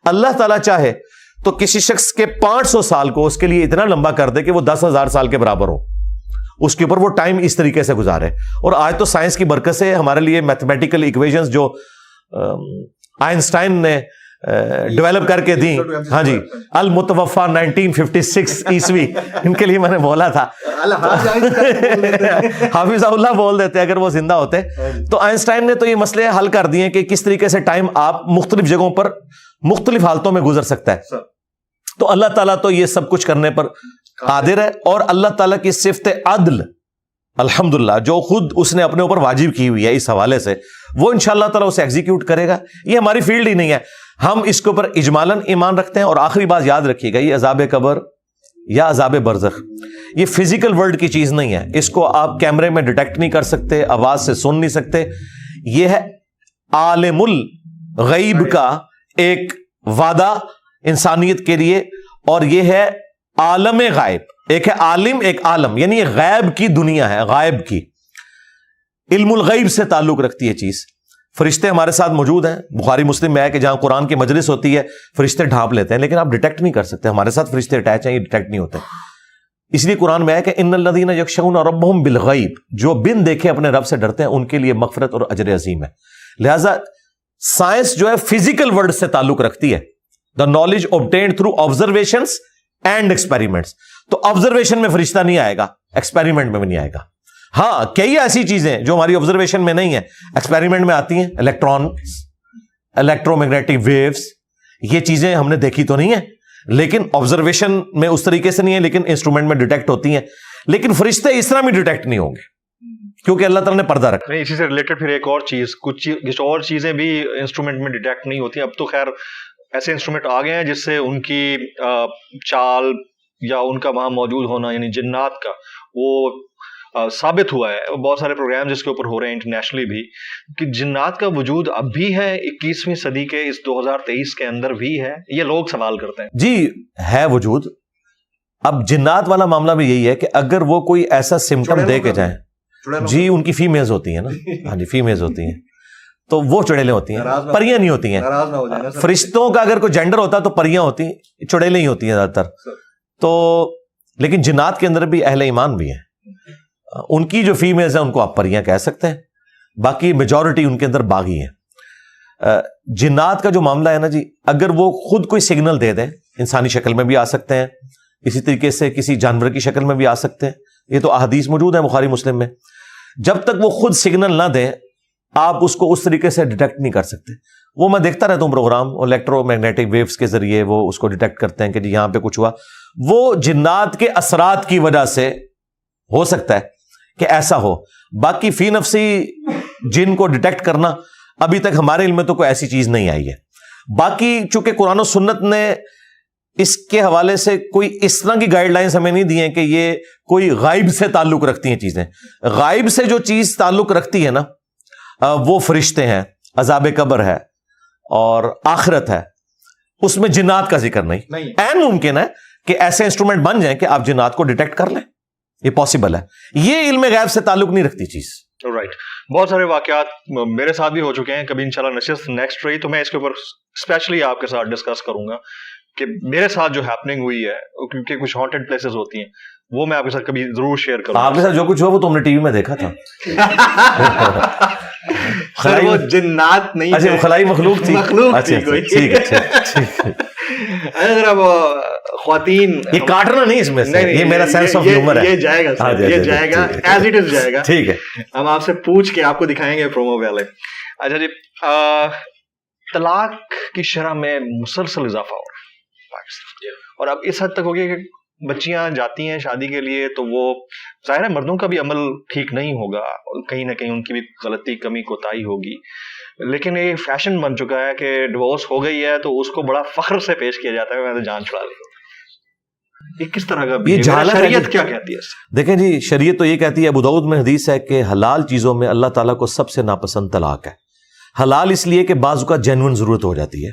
اللہ تعالیٰ چاہے تو کسی شخص کے 500 سال کو اس کے لیے اتنا لمبا کر دے کہ وہ 10,000 سال کے برابر ہو, اس کے اوپر وہ ٹائم اس طریقے سے گزارے. اور آج تو سائنس کی برکت سے ہمارے لیے میتھمیٹیکل ایکویشنز جو آئنسٹائن نے ڈیولپ کر کے دیں, ہاں جی, المتوفا 1956 عیسوی, ان کے لیے میں نے بولا تھا حافظ اللہ بول دیتے اگر وہ زندہ ہوتے. تو آئنسٹائن نے تو یہ مسئلے حل کر دیے کہ کس طریقے سے ٹائم آپ مختلف جگہوں پر مختلف حالتوں میں گزر سکتا ہے. تو اللہ تعالیٰ تو یہ سب کچھ کرنے پر قادر ہے. اور اللہ تعالیٰ کی صفت عدل الحمدللہ جو خود اس نے اپنے اوپر واجب کی ہوئی ہے, اس حوالے سے وہ انشاءاللہ تعالیٰ اسے ایگزیکیوٹ کرے گا. یہ ہماری فیلڈ ہی نہیں ہے. ہم اس کے اوپر اجمالاً ایمان رکھتے ہیں. اور آخری بات یاد رکھیے گا, یہ عذاب قبر یا عذاب برزخ یہ فزیکل ورلڈ کی چیز نہیں ہے. اس کو آپ کیمرے میں ڈیٹیکٹ نہیں کر سکتے, آواز سے سن نہیں سکتے. یہ ہے عالم الغیب کا ایک وعدہ انسانیت کے لیے, اور یہ ہے عالم غائب. ایک ہے عالم, ایک عالم, یعنی یہ غیب کی دنیا ہے, غائب کی, علم الغیب سے تعلق رکھتی ہے چیز. فرشتے ہمارے ساتھ موجود ہیں. بخاری مسلم میں ہے کہ جہاں قرآن کی مجلس ہوتی ہے فرشتے ڈھانپ لیتے ہیں, لیکن آپ ڈیٹیکٹ نہیں کر سکتے. ہمارے ساتھ فرشتے اٹیچ ہیں, یہ ڈیٹیکٹ نہیں ہوتے. اس لیے قرآن میں ہے کہ ان الذین یخشون ربہم بالغیب, جو بن دیکھے اپنے رب سے ڈرتے ہیں ان کے لیے مغفرت اور اجر عظیم ہے. لہذا سائنس جو ہے فزیکل ورلڈ سے تعلق رکھتی ہے. The knowledge obtained through observations and experiments. تو آبزرویشن میں فرشتہ نہیں آئے گا, ایکسپیریمنٹ میں بھی نہیں آئے گا. ہاں کئی ایسی چیزیں جو ہماری آبزرویشن میں نہیں ہے ایکسپیریمنٹ میں آتی ہیں. الیکٹرانس, الیکٹرو میگنیٹک ویوز, یہ چیزیں ہم نے دیکھی تو نہیں ہے, لیکن آبزرویشن میں اس طریقے سے نہیں ہے, لیکن انسٹرومنٹ میں ڈیٹیکٹ ہوتی ہیں. لیکن فرشتے اس طرح بھی ڈیٹیکٹ نہیں ہوں گے کیونکہ اللہ تعالیٰ نے پردہ رکھا. اسی سے ریلیٹڈ پھر ایک اور چیز, کچھ اور چیزیں بھی انسٹرومنٹ میں ڈیٹیکٹ نہیں ہوتی. اب تو خیر ایسے انسٹرومنٹ آ گئے ہیں جس سے ان کی چال یا ان کا وہاں موجود ہونا, یعنی جنات کا, وہ ثابت ہوا ہے. بہت سارے پروگرام جس کے اوپر ہو رہے ہیں انٹرنیشنلی بھی, کہ جنات کا وجود اب بھی ہے 21ویں صدی کے اس 2023 کے اندر بھی ہے. یہ لوگ سوال کرتے ہیں. جی ہے وجود. اب جنات والا معاملہ بھی یہی ہے کہ اگر وہ کوئی ایسا سمٹم دے کے جائیں, جی ان کی فیمیلز ہوتی ہیں نا, ہاں جی فیمیلز ہوتی ہیں, تو وہ چڑیلیں ہوتی ہیں, پریاں نہیں ہوتی ہیں. فرشتوں کا اگر کوئی جینڈر ہوتا تو پریاں ہوتی ہیں, چڑیلیں ہی ہوتی ہیں زیادہ تر. تو لیکن جنات کے اندر بھی اہل ایمان بھی ہیں, ان کی جو فیمیلز ہیں ان کو آپ پریاں کہہ سکتے ہیں, باقی میجورٹی ان کے اندر باغی ہیں. جنات کا جو معاملہ ہے نا جی, اگر وہ خود کوئی سگنل دے دیں, انسانی شکل میں بھی آ سکتے ہیں, اسی طریقے سے کسی جانور کی شکل میں بھی آ سکتے ہیں. یہ تو احادیث موجود ہیں بخاری مسلم میں. جب تک وہ خود سگنل نہ دیں آپ اس کو اس طریقے سے ڈیٹیکٹ نہیں کر سکتے. وہ میں دیکھتا رہتا ہوں پروگرام, الیکٹرو میگنیٹک ویوز کے ذریعے وہ اس کو ڈیٹیکٹ کرتے ہیں کہ جی یہاں پہ کچھ ہوا. وہ جنات کے اثرات کی وجہ سے ہو سکتا ہے کہ ایسا ہو. باقی فی نفسی جن کو ڈیٹیکٹ کرنا ابھی تک ہمارے علم میں تو کوئی ایسی چیز نہیں آئی ہے. باقی چونکہ قرآن و سنت نے اس کے حوالے سے کوئی اس طرح کی گائیڈ لائنز ہمیں نہیں دی ہیں کہ یہ کوئی غائب سے تعلق رکھتی ہیں چیزیں. غائب سے جو چیز تعلق رکھتی ہے نا وہ فرشتے ہیں, عذاب قبر ہے اور آخرت ہے. اس میں جنات کا ذکر نہیں. این ممکن ہے کہ ایسے انسٹرومنٹ بن جائیں کہ آپ جنات کو ڈیٹیکٹ کر لیں, یہ پاسبل ہے. یہ علم غیب سے تعلق نہیں رکھتی چیز. رائٹ. بہت سارے واقعات میرے ساتھ بھی ہو چکے ہیں. کبھی انشاءاللہ نشست نیکسٹ رہی تو میں اس کے اوپر اسپیشلی آپ کے ساتھ ڈسکس کروں گا کہ میرے ساتھ جو ہیپننگ ہوئی ہے, کیونکہ کچھ ہانٹڈ پلیسز ہوتی ہیں, وہ میں آپ کے ساتھ کبھی ضرور شیئر کروں. آپ کے ساتھ جو کچھ ہوا وہ تو ہم نے ٹی وی میں دیکھا تھا. وہ جنات نہیں, اچھا وہ خلائی مخلوق تھی. ٹھیک ہے. اگر اب خواتین, یہ کاٹنا نہیں اس میں سے, یہ میرا سینس آف ہیومر ہے. یہ جائے گا, یہ جائے گا ایز اٹ از جائے گا. ٹھیک ہے, ہم آپ سے پوچھ کے آپ کو دکھائیں گے پرومو والے. اچھا جی, طلاق کی شرح میں مسلسل اضافہ ہو رہا ہے پاکستان, اور اب اس حد تک ہو گیا کہ بچیاں جاتی ہیں شادی کے لیے تو وہ ظاہر ہے مردوں کا بھی عمل ٹھیک نہیں ہوگا, کہیں نہ کہیں ان کی بھی غلطی کمی کوتاہی ہوگی, لیکن یہ فیشن بن چکا ہے کہ ڈیورس ہو گئی ہے تو اس کو بڑا فخر سے پیش کیا جاتا ہے میں نے جان چھڑا لی. یہ کس طرح کا, یہ شریعت کیا کہتی ہے؟ دیکھیں جی, شریعت تو یہ کہتی ہے, ابو داؤد میں حدیث ہے کہ حلال چیزوں میں اللہ تعالیٰ کو سب سے ناپسند طلاق ہے. حلال اس لیے کہ بعض اوقات جینوئن ضرورت ہو جاتی ہے,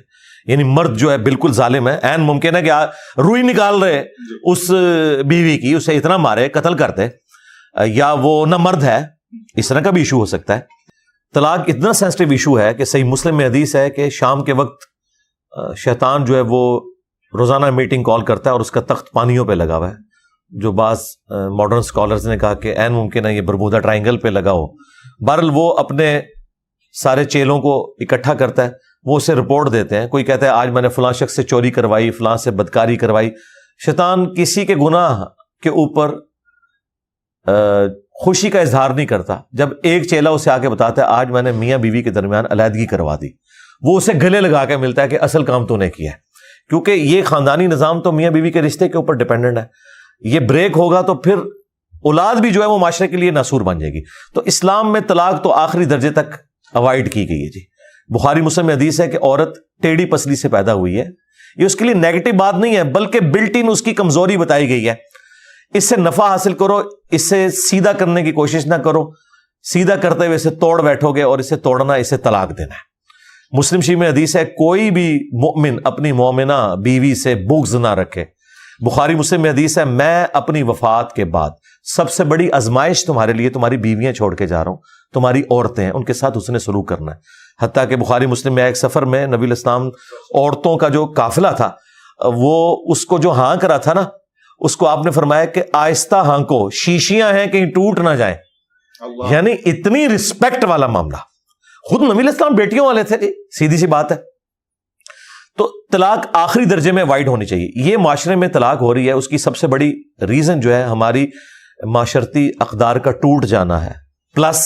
یعنی مرد جو ہے بالکل ظالم ہے, عین ممکن ہے کہ روئی نکال رہے اس بیوی کی, اسے اتنا مارے قتل کرتے, یا وہ نہ مرد ہے, اس طرح کا بھی ایشو ہو سکتا ہے. طلاق اتنا سینسٹیو ایشو ہے کہ صحیح مسلم میں حدیث ہے کہ شام کے وقت شیطان جو ہے وہ روزانہ میٹنگ کال کرتا ہے اور اس کا تخت پانیوں پہ لگا ہوا ہے, جو بعض ماڈرن اسکالرز نے کہا کہ عین ممکن ہے یہ برمودا ٹرائنگل پہ لگا ہو. بہرحال وہ اپنے سارے چیلوں کو اکٹھا کرتا ہے, وہ اسے رپورٹ دیتے ہیں. کوئی کہتا ہے آج میں نے فلاں شخص سے چوری کروائی, فلاں سے بدکاری کروائی. شیطان کسی کے گناہ کے اوپر خوشی کا اظہار نہیں کرتا. جب ایک چیلا اسے آ کے بتاتا ہے آج میں نے میاں بیوی کے درمیان علیحدگی کروا دی, وہ اسے گلے لگا کے ملتا ہے کہ اصل کام تو نے کیا ہے, کیونکہ یہ خاندانی نظام تو میاں بیوی کے رشتے کے اوپر ڈیپینڈنٹ ہے. یہ بریک ہوگا تو پھر اولاد بھی جو ہے وہ معاشرے کے لیے ناسور بن جائے گی. تو اسلام میں طلاق تو آخری درجے تک اوائڈ کی گئی ہے جی. بخاری مسلم میں حدیث ہے کہ عورت ٹیڑھی پسلی سے پیدا ہوئی ہے. یہ اس کے لیے نیگیٹو بات نہیں ہے بلکہ بلٹ ان اس کی کمزوری بتائی گئی ہے. اس سے نفع حاصل کرو, اس سے سیدھا کرنے کی کوشش نہ کرو. سیدھا کرتے ہوئے اسے توڑ بیٹھو گے اور اسے توڑنا, اسے طلاق دینا ہے. مسلم شریف میں حدیث ہے کوئی بھی مؤمن اپنی مومنہ بیوی سے بغض نہ رکھے. بخاری مسلم میں حدیث ہے میں اپنی وفات کے بعد سب سے بڑی آزمائش تمہارے لیے تمہاری بیویاں چھوڑ کے جا رہا ہوں, تمہاری عورتیں ہیں, ان کے ساتھ حسن سلوک کرنا ہے. حتیٰ کہ بخاری مسلم میں ایک سفر میں نبی الاسلام عورتوں کا جو قافلہ تھا وہ اس کو جو ہانک رہا تھا نا, اس کو آپ نے فرمایا کہ آہستہ ہانکو, شیشیاں ہیں کہیں ٹوٹ نہ جائیں. یعنی اتنی رسپیکٹ والا معاملہ. خود نبی الاسلام بیٹیوں والے تھے جی, سیدھی سی بات ہے. تو طلاق آخری درجے میں وائڈ ہونی چاہیے. یہ معاشرے میں طلاق ہو رہی ہے اس کی سب سے بڑی ریزن جو ہے ہماری معاشرتی اقدار کا ٹوٹ جانا ہے, پلس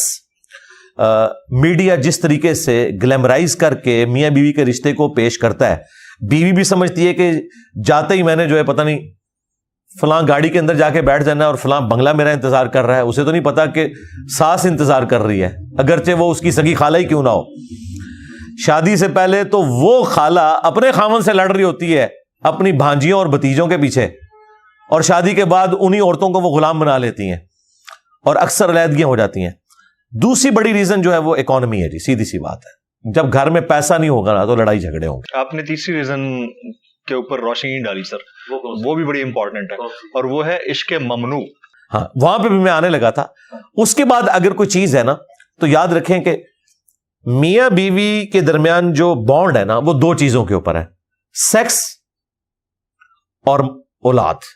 میڈیا جس طریقے سے گلیمرائز کر کے میاں بیوی کے رشتے کو پیش کرتا ہے. بیوی بھی سمجھتی ہے کہ جاتے ہی میں نے جو ہے پتہ نہیں فلاں گاڑی کے اندر جا کے بیٹھ جانا ہے اور فلاں بنگلہ میرا انتظار کر رہا ہے. اسے تو نہیں پتا کہ ساس انتظار کر رہی ہے, اگرچہ وہ اس کی سگی خالہ ہی کیوں نہ ہو. شادی سے پہلے تو وہ خالہ اپنے خاوند سے لڑ رہی ہوتی ہے اپنی بھانجیوں اور بھتیجوں کے پیچھے, اور شادی کے بعد انہی عورتوں کو وہ غلام بنا لیتی ہیں اور اکثر علیحدگیاں ہو جاتی ہیں. دوسری بڑی ریزن جو ہے وہ اکانومی ہے جی, سیدھی سی بات ہے. جب گھر میں پیسہ نہیں ہوگا نا تو لڑائی جھگڑے ہوں گے. آپ نے تیسری ریزن کے اوپر روشنی ڈالی سر, وہ بھی بڑی امپورٹنٹ ہے, اور وہ ہے عشق ممنوع. ہاں, وہاں پہ بھی میں آنے لگا تھا. اس کے بعد اگر کوئی چیز ہے نا تو یاد رکھیں کہ میاں بیوی کے درمیان جو بانڈ ہے نا وہ دو چیزوں کے اوپر ہے, سیکس اور اولاد.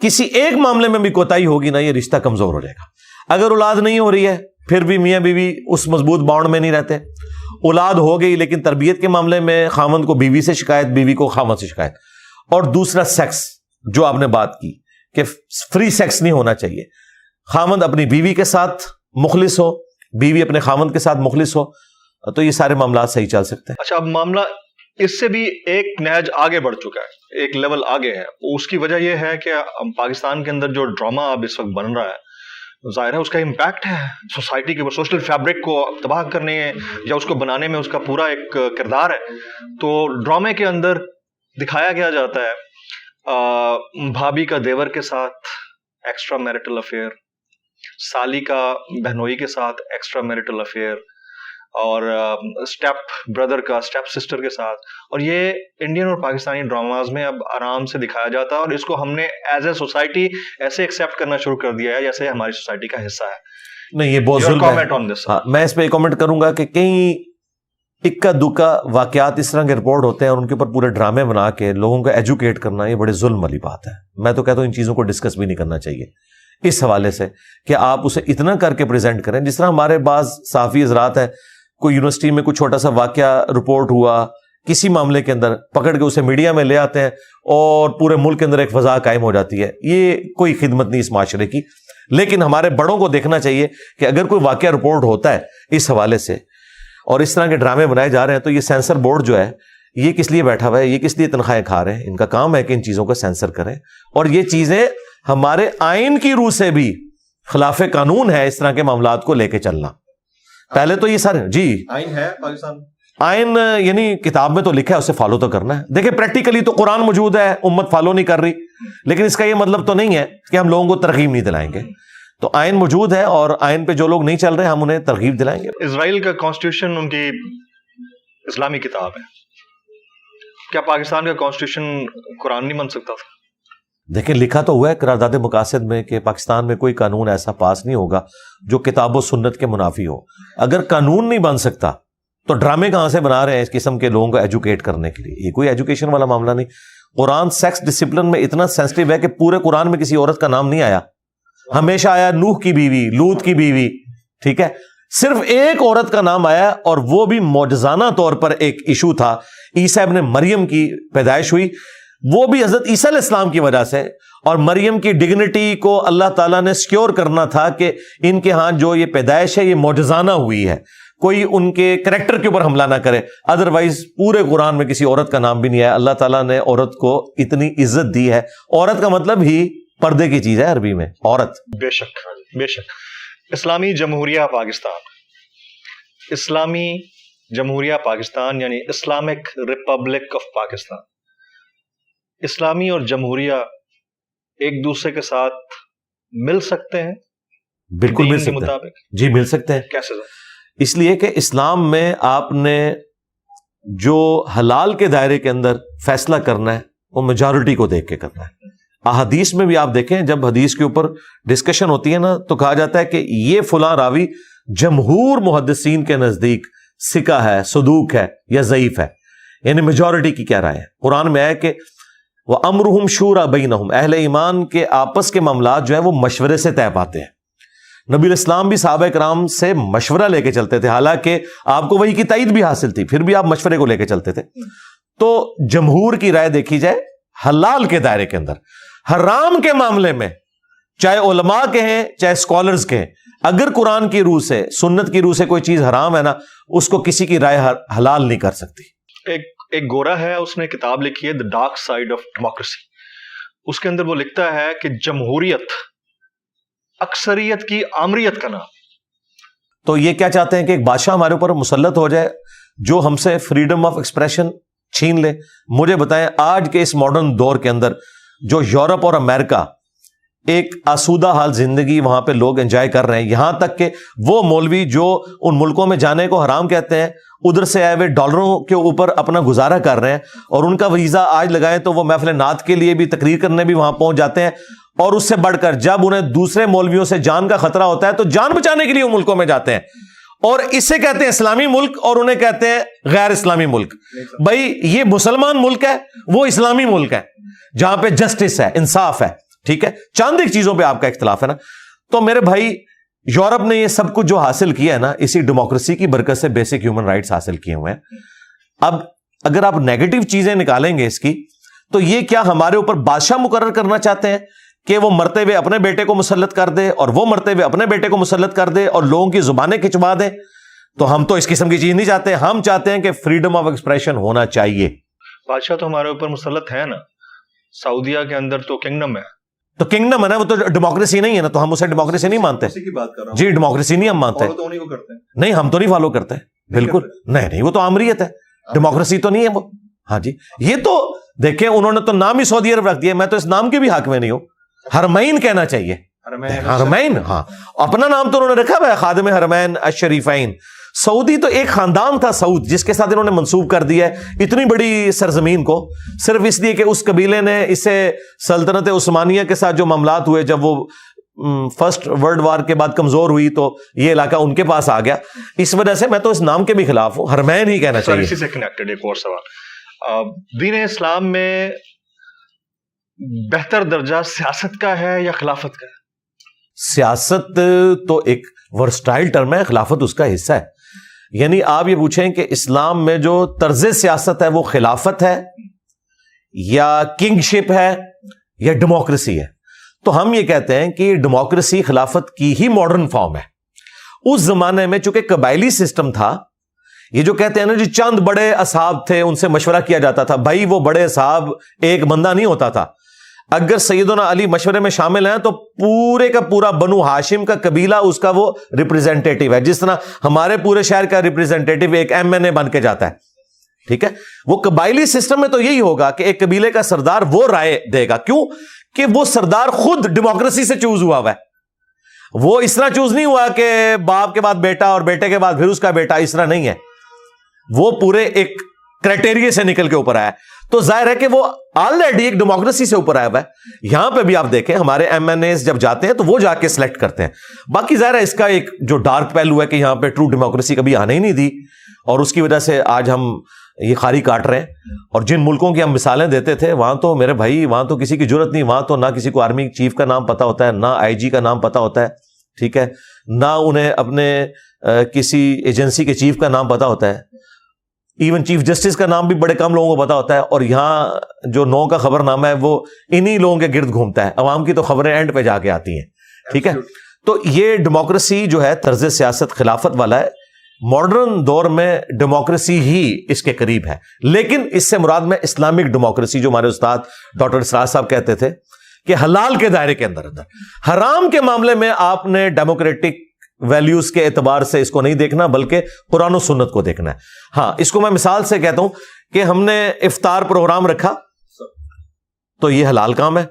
کسی ایک معاملے میں بھی کوتاہی ہوگی نا یہ رشتہ کمزور ہو جائے گا. اگر اولاد نہیں ہو رہی ہے پھر بھی میاں بیوی اس مضبوط بانڈ میں نہیں رہتے. اولاد ہو گئی لیکن تربیت کے معاملے میں خامند کو بیوی سے شکایت, بیوی کو خامند سے شکایت. اور دوسرا سیکس, جو آپ نے بات کی کہ فری سیکس نہیں ہونا چاہیے. خامند اپنی بیوی کے ساتھ مخلص ہو, بیوی اپنے خامند کے ساتھ مخلص ہو, تو یہ سارے معاملات صحیح چل سکتے ہیں. اچھا, اب معاملہ اس سے بھی ایک نہج آگے بڑھ چکا ہے, ایک لیول آگے ہے. اس کی وجہ یہ ہے کہ پاکستان کے اندر جو ڈرامہ اب اس وقت بن رہا ہے, ظاہر ہے اس کا امپیکٹ ہے سوسائٹی کے اوپر, سوشل فیبرک کو تباہ کرنے یا اس کو بنانے میں اس کا پورا ایک کردار ہے. تو ڈرامے کے اندر دکھایا گیا جاتا ہے بھابھی کا دیور کے ساتھ ایکسٹرا میرٹل افیئر, سالی کا بہنوئی کے ساتھ ایکسٹرا میرٹل افیئر, اور اسٹیپ بردر کا اسٹیپ سسٹر کے ساتھ. اور یہ انڈین اور پاکستانی ڈراماز میں اب آرام سے دکھایا جاتا ہے, اور اس کو ہم نے ایز اے سوسائٹی ایسے ایکسیپٹ کرنا شروع کر دیا ہے جیسے ہماری سوسائٹی کا حصہ ہے. نہیں, یہ بہت ظلم ہے. میں اس پہ ایک کامنٹ کروں گا کہ کئی اکا دکا واقعات اس طرح کے رپورٹ ہوتے ہیں اور ان کے اوپر پورے ڈرامے بنا کے لوگوں کو ایجوکیٹ کرنا, یہ بڑے ظلم والی بات ہے. میں تو کہتا ہوں ان چیزوں کو ڈسکس بھی نہیں کرنا چاہیے اس حوالے سے کہ آپ اسے اتنا کر کے پریزنٹ کریں. جس طرح ہمارے بعض صحافی حضرات ہیں, کوئی یونیورسٹی میں کوئی چھوٹا سا واقعہ رپورٹ ہوا کسی معاملے کے اندر, پکڑ کے اسے میڈیا میں لے آتے ہیں اور پورے ملک کے اندر ایک فضا قائم ہو جاتی ہے. یہ کوئی خدمت نہیں اس معاشرے کی. لیکن ہمارے بڑوں کو دیکھنا چاہیے کہ اگر کوئی واقعہ رپورٹ ہوتا ہے اس حوالے سے اور اس طرح کے ڈرامے بنائے جا رہے ہیں تو یہ سینسر بورڈ جو ہے یہ کس لیے بیٹھا ہوا ہے, یہ کس لیے تنخواہیں کھا رہے ہیں. ان کا کام ہے کہ ان چیزوں کو سینسر کریں, اور یہ چیزیں ہمارے آئین کی روح سے بھی خلاف قانون ہے اس طرح کے معاملات کو لے کے چلنا. پہلے تو یہ سارے جی آئین ہے پاکستان, آئین یعنی کتاب میں تو لکھا ہے, اسے فالو تو کرنا ہے. دیکھیں پریکٹیکلی تو قرآن موجود ہے, امت فالو نہیں کر رہی, لیکن اس کا یہ مطلب تو نہیں ہے کہ ہم لوگوں کو ترغیب نہیں دلائیں گے. تو آئین موجود ہے اور آئین پہ جو لوگ نہیں چل رہے ہم انہیں ترغیب دلائیں گے. اسرائیل کا کانسٹیٹیوشن ان کی اسلامی کتاب ہے, کیا پاکستان کا کانسٹیٹیوشن قرآن نہیں بن سکتا تھا؟ دیکھیں لکھا تو ہوا ہے قرارداد مقاصد میں کہ پاکستان میں کوئی قانون ایسا پاس نہیں ہوگا جو کتاب و سنت کے منافی ہو. اگر قانون نہیں بن سکتا تو ڈرامے کہاں سے بنا رہے ہیں اس قسم کے لوگوں کو ایجوکیٹ کرنے کے لیے؟ یہ کوئی ایجوکیشن والا معاملہ نہیں. قرآن سیکس ڈسپلن میں اتنا سینسٹیو ہے کہ پورے قرآن میں کسی عورت کا نام نہیں آیا, ہمیشہ آیا نوح کی بیوی, لوط کی بیوی, ٹھیک ہے, صرف ایک عورت کا نام آیا اور وہ بھی معجزانہ طور پر ایک ایشو تھا. عیسیٰ ابن مریم کی پیدائش ہوئی, وہ بھی حضرت عیسیٰ علیہ السلام کی وجہ سے, اور مریم کی ڈگنیٹی کو اللہ تعالیٰ نے سیکیور کرنا تھا کہ ان کے ہاں جو یہ پیدائش ہے یہ معجزانہ ہوئی ہے, کوئی ان کے کریکٹر کے اوپر حملہ نہ کرے. ادروائز پورے قرآن میں کسی عورت کا نام بھی نہیں ہے. اللہ تعالیٰ نے عورت کو اتنی عزت دی ہے. عورت کا مطلب ہی پردے کی چیز ہے عربی میں, عورت. بے شک بے شک. اسلامی جمہوریہ پاکستان اسلامی جمہوریہ پاکستان یعنی اسلامک ریپبلک آف پاکستان، اسلامی اور جمہوریہ ایک دوسرے کے ساتھ مل سکتے ہیں؟ بالکل مل دین کے سکتے ہیں مطابق جی، مل سکتے ہیں. کیسے؟ اس لیے کہ اسلام میں آپ نے جو حلال کے دائرے کے اندر فیصلہ کرنا ہے وہ میجورٹی کو دیکھ کے کرنا ہے. احادیث میں بھی آپ دیکھیں جب حدیث کے اوپر ڈسکشن ہوتی ہے نا تو کہا جاتا ہے کہ یہ فلاں راوی جمہور محدثین کے نزدیک ثقہ ہے، صدوق ہے یا ضعیف ہے، یعنی میجورٹی کی کیا رائے ہے. قرآن میں ہے کہ وَأَمْرُهُمْ شُورَىٰ بَيْنَهُمْ، اہل ایمان کے آپس کے معاملات جو ہیں وہ مشورے سے طے پاتے ہیں. نبی علیہ السلام بھی صحابہ کرام سے مشورہ لے کے چلتے تھے، حالانکہ آپ کو وحی کی تائید بھی حاصل تھی، پھر بھی آپ مشورے کو لے کے چلتے تھے. تو جمہور کی رائے دیکھی جائے حلال کے دائرے کے اندر. حرام کے معاملے میں چاہے علماء کے ہیں چاہے اسکالرز کے ہیں، اگر قرآن کی روح سے سنت کی روح سے کوئی چیز حرام ہے نا اس کو کسی کی رائے حلال نہیں کر سکتی. ایک گورا ہے، اس نے کتاب لکھی ہے the dark side of democracy. اس کے اندر وہ لکھتا ہے کہ جمہوریت اکثریت کی آمریت کا نام. تو یہ کیا چاہتے ہیں کہ ایک بادشاہ ہمارے اوپر مسلط ہو جائے جو ہم سے فریڈم آف ایکسپریشن چھین لے. مجھے بتائیں آج کے اس ماڈرن دور کے اندر جو یورپ اور امریکہ ایک آسودہ حال زندگی وہاں پہ لوگ انجوائے کر رہے ہیں، یہاں تک کہ وہ مولوی جو ان ملکوں میں جانے کو حرام کہتے ہیں ادھر سے آئے ہوئے ڈالروں کے اوپر اپنا گزارا کر رہے ہیں، اور ان کا ویزا آج لگائیں تو وہ محفل نعت کے لیے بھی تقریر کرنے بھی وہاں پہنچ جاتے ہیں. اور اس سے بڑھ کر جب انہیں دوسرے مولویوں سے جان کا خطرہ ہوتا ہے تو جان بچانے کے لیے وہ ملکوں میں جاتے ہیں، اور اسے کہتے ہیں اسلامی ملک اور انہیں کہتے ہیں غیر اسلامی ملک. بھائی یہ مسلمان ملک ہے، وہ اسلامی ملک ہے جہاں پہ جسٹس ہے، انصاف ہے. ٹھیک ہے، چند ایک چیزوں پہ آپ کا اختلاف ہے نا. تو میرے بھائی یورپ نے یہ سب کچھ جو حاصل کیا ہے نا اسی ڈیموکریسی کی برکت سے بیسک ہیومن رائٹس حاصل کیے ہوئے ہیں. اب اگر آپ نیگیٹو چیزیں نکالیں گے اس کی تو یہ کیا ہمارے اوپر بادشاہ مقرر کرنا چاہتے ہیں کہ وہ مرتے ہوئے اپنے بیٹے کو مسلط کر دے اور وہ مرتے ہوئے اپنے بیٹے کو مسلط کر دے اور لوگوں کی زبانیں کھچوا دے؟ تو ہم تو اس قسم کی چیز نہیں چاہتے. ہم چاہتے ہیں کہ فریڈم آف ایکسپریشن ہونا چاہیے. بادشاہ تو ہمارے اوپر مسلط ہے نا، سعودیہ کے اندر تو کنگڈم ہے. تو کنگڈم ہے نا، وہ تو ڈیموکریسی نہیں ہے نا، تو ہم اسے ڈیموکریسی نہیں مانتے. اسی کی بات کر رہا ہوں جی ڈیموکریسی نہیں ہم مانتے. تو انہیں کو کرتے ہیں. نہیں ہم تو نہیں فالو کرتے بالکل نہیں، وہ تو آمریت ہے، ڈیموکریسی تو نہیں ہے وہ. ہاں جی، یہ تو دیکھیں انہوں نے تو نام ہی سعودی عرب رکھ دیا. میں تو اس نام کے بھی حق میں نہیں ہوں. حرمین کہنا چاہیے، حرمین. ہاں اپنا نام تو انہوں نے رکھا ہوا ہے، خادم حرمین الشریفین. سعودی تو ایک خاندان تھا سعود جس کے ساتھ انہوں نے منسوب کر دیا ہے اتنی بڑی سرزمین کو، صرف اس لیے کہ اس قبیلے نے اسے سلطنت عثمانیہ کے ساتھ جو معاملات ہوئے جب وہ فرسٹ ورلڈ وار کے بعد کمزور ہوئی تو یہ علاقہ ان کے پاس آ گیا. اس وجہ سے میں تو اس نام کے بھی خلاف ہوں، حرمین ہی کہنا چاہیے. اسی سے کنیکٹڈ ایک اور سوال، دین اسلام میں بہتر درجہ سیاست کا ہے یا خلافت کا ہے؟ سیاست تو ایک ورسٹائل ٹرم ہے، خلافت اس کا حصہ ہے. یعنی آپ یہ پوچھیں کہ اسلام میں جو طرز سیاست ہے وہ خلافت ہے یا کنگ شپ ہے یا ڈیموکریسی ہے، تو ہم یہ کہتے ہیں کہ ڈیموکریسی خلافت کی ہی ماڈرن فارم ہے. اس زمانے میں چونکہ قبائلی سسٹم تھا، یہ جو کہتے ہیں نا جی چند بڑے اصحاب تھے ان سے مشورہ کیا جاتا تھا، بھائی وہ بڑے اصحاب ایک بندہ نہیں ہوتا تھا. اگر سیدنا علی مشورے میں شامل ہیں تو پورے کا پورا بنو ہاشم کا قبیلہ اس کا وہ ریپریزنٹیٹیو ہے، جس طرح ہمارے پورے شہر کا ریپریزنٹیٹیو ایک MNA بن کے جاتا ہے. ٹھیک ہے، وہ قبائلی سسٹم میں تو یہی ہوگا کہ ایک قبیلے کا سردار وہ رائے دے گا. کیوں کہ وہ سردار خود ڈیموکریسی سے چوز ہوا ہے. وہ اس طرح چوز نہیں ہوا کہ باپ کے بعد بیٹا اور بیٹے کے بعد پھر اس کا بیٹا، اس طرح نہیں ہے. وہ پورے ایک کرائٹیریا سے نکل کے اوپر آیا. تو ظاہر ہے کہ وہ آلریڈی ایک ڈیموکریسی سے اوپر آیا ہوا ہے. یہاں پہ بھی آپ دیکھیں ہمارے MNAs جب جاتے ہیں تو وہ جا کے سلیکٹ کرتے ہیں. باقی ظاہر ہے اس کا ایک جو ڈارک پہلو ہے کہ یہاں پہ ٹرو ڈیموکریسی کبھی آنے ہی نہیں دی، اور اس کی وجہ سے آج ہم یہ خاری کاٹ رہے ہیں. اور جن ملکوں کی ہم مثالیں دیتے تھے وہاں تو میرے بھائی وہاں تو کسی کی ضرورت نہیں، وہاں تو نہ کسی کو آرمی چیف کا نام پتا ہوتا ہے، نہ IG کا نام پتا ہوتا ہے. ٹھیک ہے، نہ انہیں اپنے کسی ایجنسی کے چیف کا نام پتا ہوتا ہے. ایون چیف جسٹس کا نام بھی بڑے کم لوگوں کو پتا ہوتا ہے. اور یہاں جو 9 کا خبر نامہ ہے وہ انہی لوگوں کے گرد گھومتا ہے. عوام کی تو خبریں اینڈ پہ جا کے آتی ہیں. ٹھیک ہے، تو یہ ڈیموکریسی جو ہے طرز سیاست خلافت والا ہے. ماڈرن دور میں ڈیموکریسی ہی اس کے قریب ہے، لیکن اس سے مراد میں اسلامک ڈیموکریسی جو ہمارے استاد ڈاکٹر اسرار صاحب کہتے تھے کہ حلال کے دائرے کے اندر. حرام کے معاملے میں آپ نے ڈیموکریٹک ویلیوز کے اعتبار سے اس کو نہیں دیکھنا بلکہ قرآن و سنت کو دیکھنا ہے. ہاں اس کو میں مثال سے کہتا ہوں کہ ہم نے افطار پروگرام رکھا تو یہ حلال کام ہے.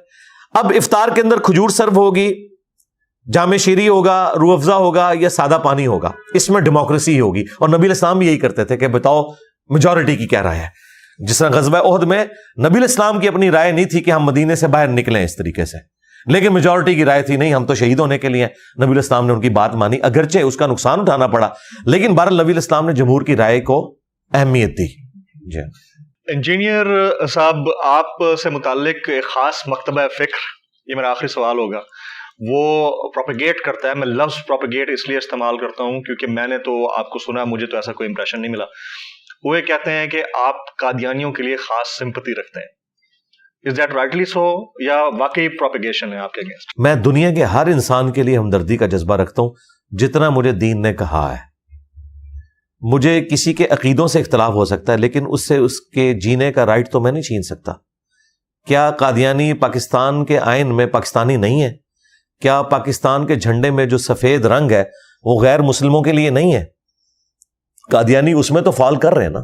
اب افطار کے اندر کھجور سرو ہوگی, جامع شیری ہوگا, روح افزا ہوگا یا سادہ پانی ہوگا, اس میں ڈیموکریسی ہوگی. اور نبی الاسلام بھی یہی کرتے تھے کہ بتاؤ میجورٹی کی کیا رائے ہے. جس طرح غزوہ احد میں نبی الاسلام کی اپنی رائے نہیں تھی کہ ہم مدینے سے باہر نکلیں اس طریقے سے, لیکن میجورٹی کی رائے تھی نہیں ہم تو شہید ہونے کے لیے. نبی الاسلام نے ان کی بات مانی, اگرچہ اس کا نقصان اٹھانا پڑا, لیکن بہرحال نبی الاسلام نے جمہور کی رائے کو اہمیت دی. جی انجینئر صاحب, آپ سے متعلق ایک خاص مکتبہ فکر, یہ میرا آخری سوال ہوگا, وہ پروپیگیٹ کرتا ہے. میں لفظ پروپیگیٹ اس لیے استعمال کرتا ہوں کیونکہ میں نے تو آپ کو سنا, مجھے تو ایسا کوئی امپریشن نہیں ملا. وہ یہ کہتے ہیں کہ آپ قادیانیوں کے لیے خاص سمپتی رکھتے ہیں. Is that rightly so یا واقعی پروپیگیشن ہے آپ کے اگینسٹ؟ میں دنیا کے ہر انسان کے لیے ہمدردی کا جذبہ رکھتا ہوں جتنا مجھے دین نے کہا ہے. مجھے کسی کے عقیدوں سے اختلاف ہو سکتا ہے لیکن اس سے اس کے جینے کا رائٹ تو میں نہیں چھین سکتا. کیا قادیانی پاکستان کے آئین میں پاکستانی نہیں ہے؟ کیا پاکستان کے جھنڈے میں جو سفید رنگ ہے وہ غیر مسلموں کے لیے نہیں ہے؟ قادیانی اس میں تو فال کر رہے ہیں نا.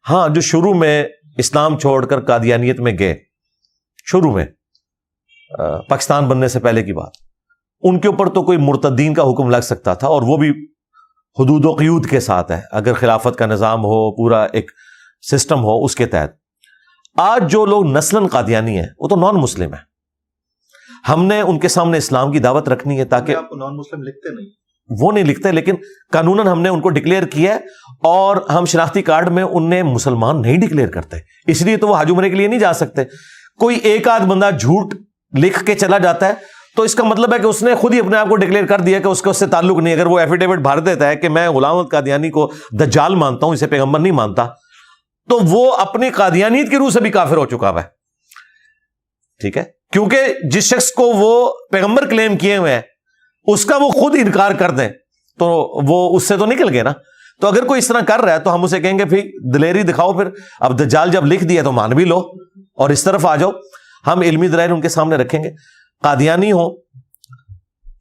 ہاں جو شروع میں اسلام چھوڑ کر قادیانیت میں گئے, شروع میں پاکستان بننے سے پہلے کی بات, ان کے اوپر تو کوئی مرتدین کا حکم لگ سکتا تھا, اور وہ بھی حدود و قیود کے ساتھ ہے, اگر خلافت کا نظام ہو, پورا ایک سسٹم ہو اس کے تحت. آج جو لوگ نسلاً قادیانی ہیں وہ تو نان مسلم ہیں. ہم نے ان کے سامنے اسلام کی دعوت رکھنی ہے تاکہ آپ نان مسلم لکھتے نہیں, وہ نہیں لکھتے, لیکن قانوناً ہم نے ان کو ڈکلیئر کیا ہے, اور ہم شناختی کارڈ میں انہیں مسلمان نہیں ڈکلیئر کرتے, اس لیے تو وہ حج عمرے کے لیے نہیں جا سکتے. کوئی ایک آدھ بندہ جھوٹ لکھ کے چلا جاتا ہے تو اس کا مطلب ہے کہ اس نے خود ہی اپنے آپ کو ڈکلیئر کر دیا کہ اس کا اس سے تعلق نہیں. اگر وہ ایفیڈیوٹ بھر دیتا ہے کہ میں غلام احمد قادیانی کو دجال مانتا ہوں, اسے پیغمبر نہیں مانتا, تو وہ اپنی قادیانیت کی روح سے بھی کافر ہو چکا ہے. ٹھیک ہے, کیونکہ جس شخص کو وہ پیغمبر کلیم کیے ہوئے ہیں اس کا وہ خود انکار کر دیں تو وہ اس سے تو نکل گئے نا. تو اگر کوئی اس طرح کر رہا ہے تو ہم اسے کہیں گے پھر دلیری دکھاؤ, پھر اب دجال جب لکھ دیا تو مان بھی لو اور اس طرف آ جاؤ. ہم علمی دلائل ان کے سامنے رکھیں گے. قادیانی ہوں,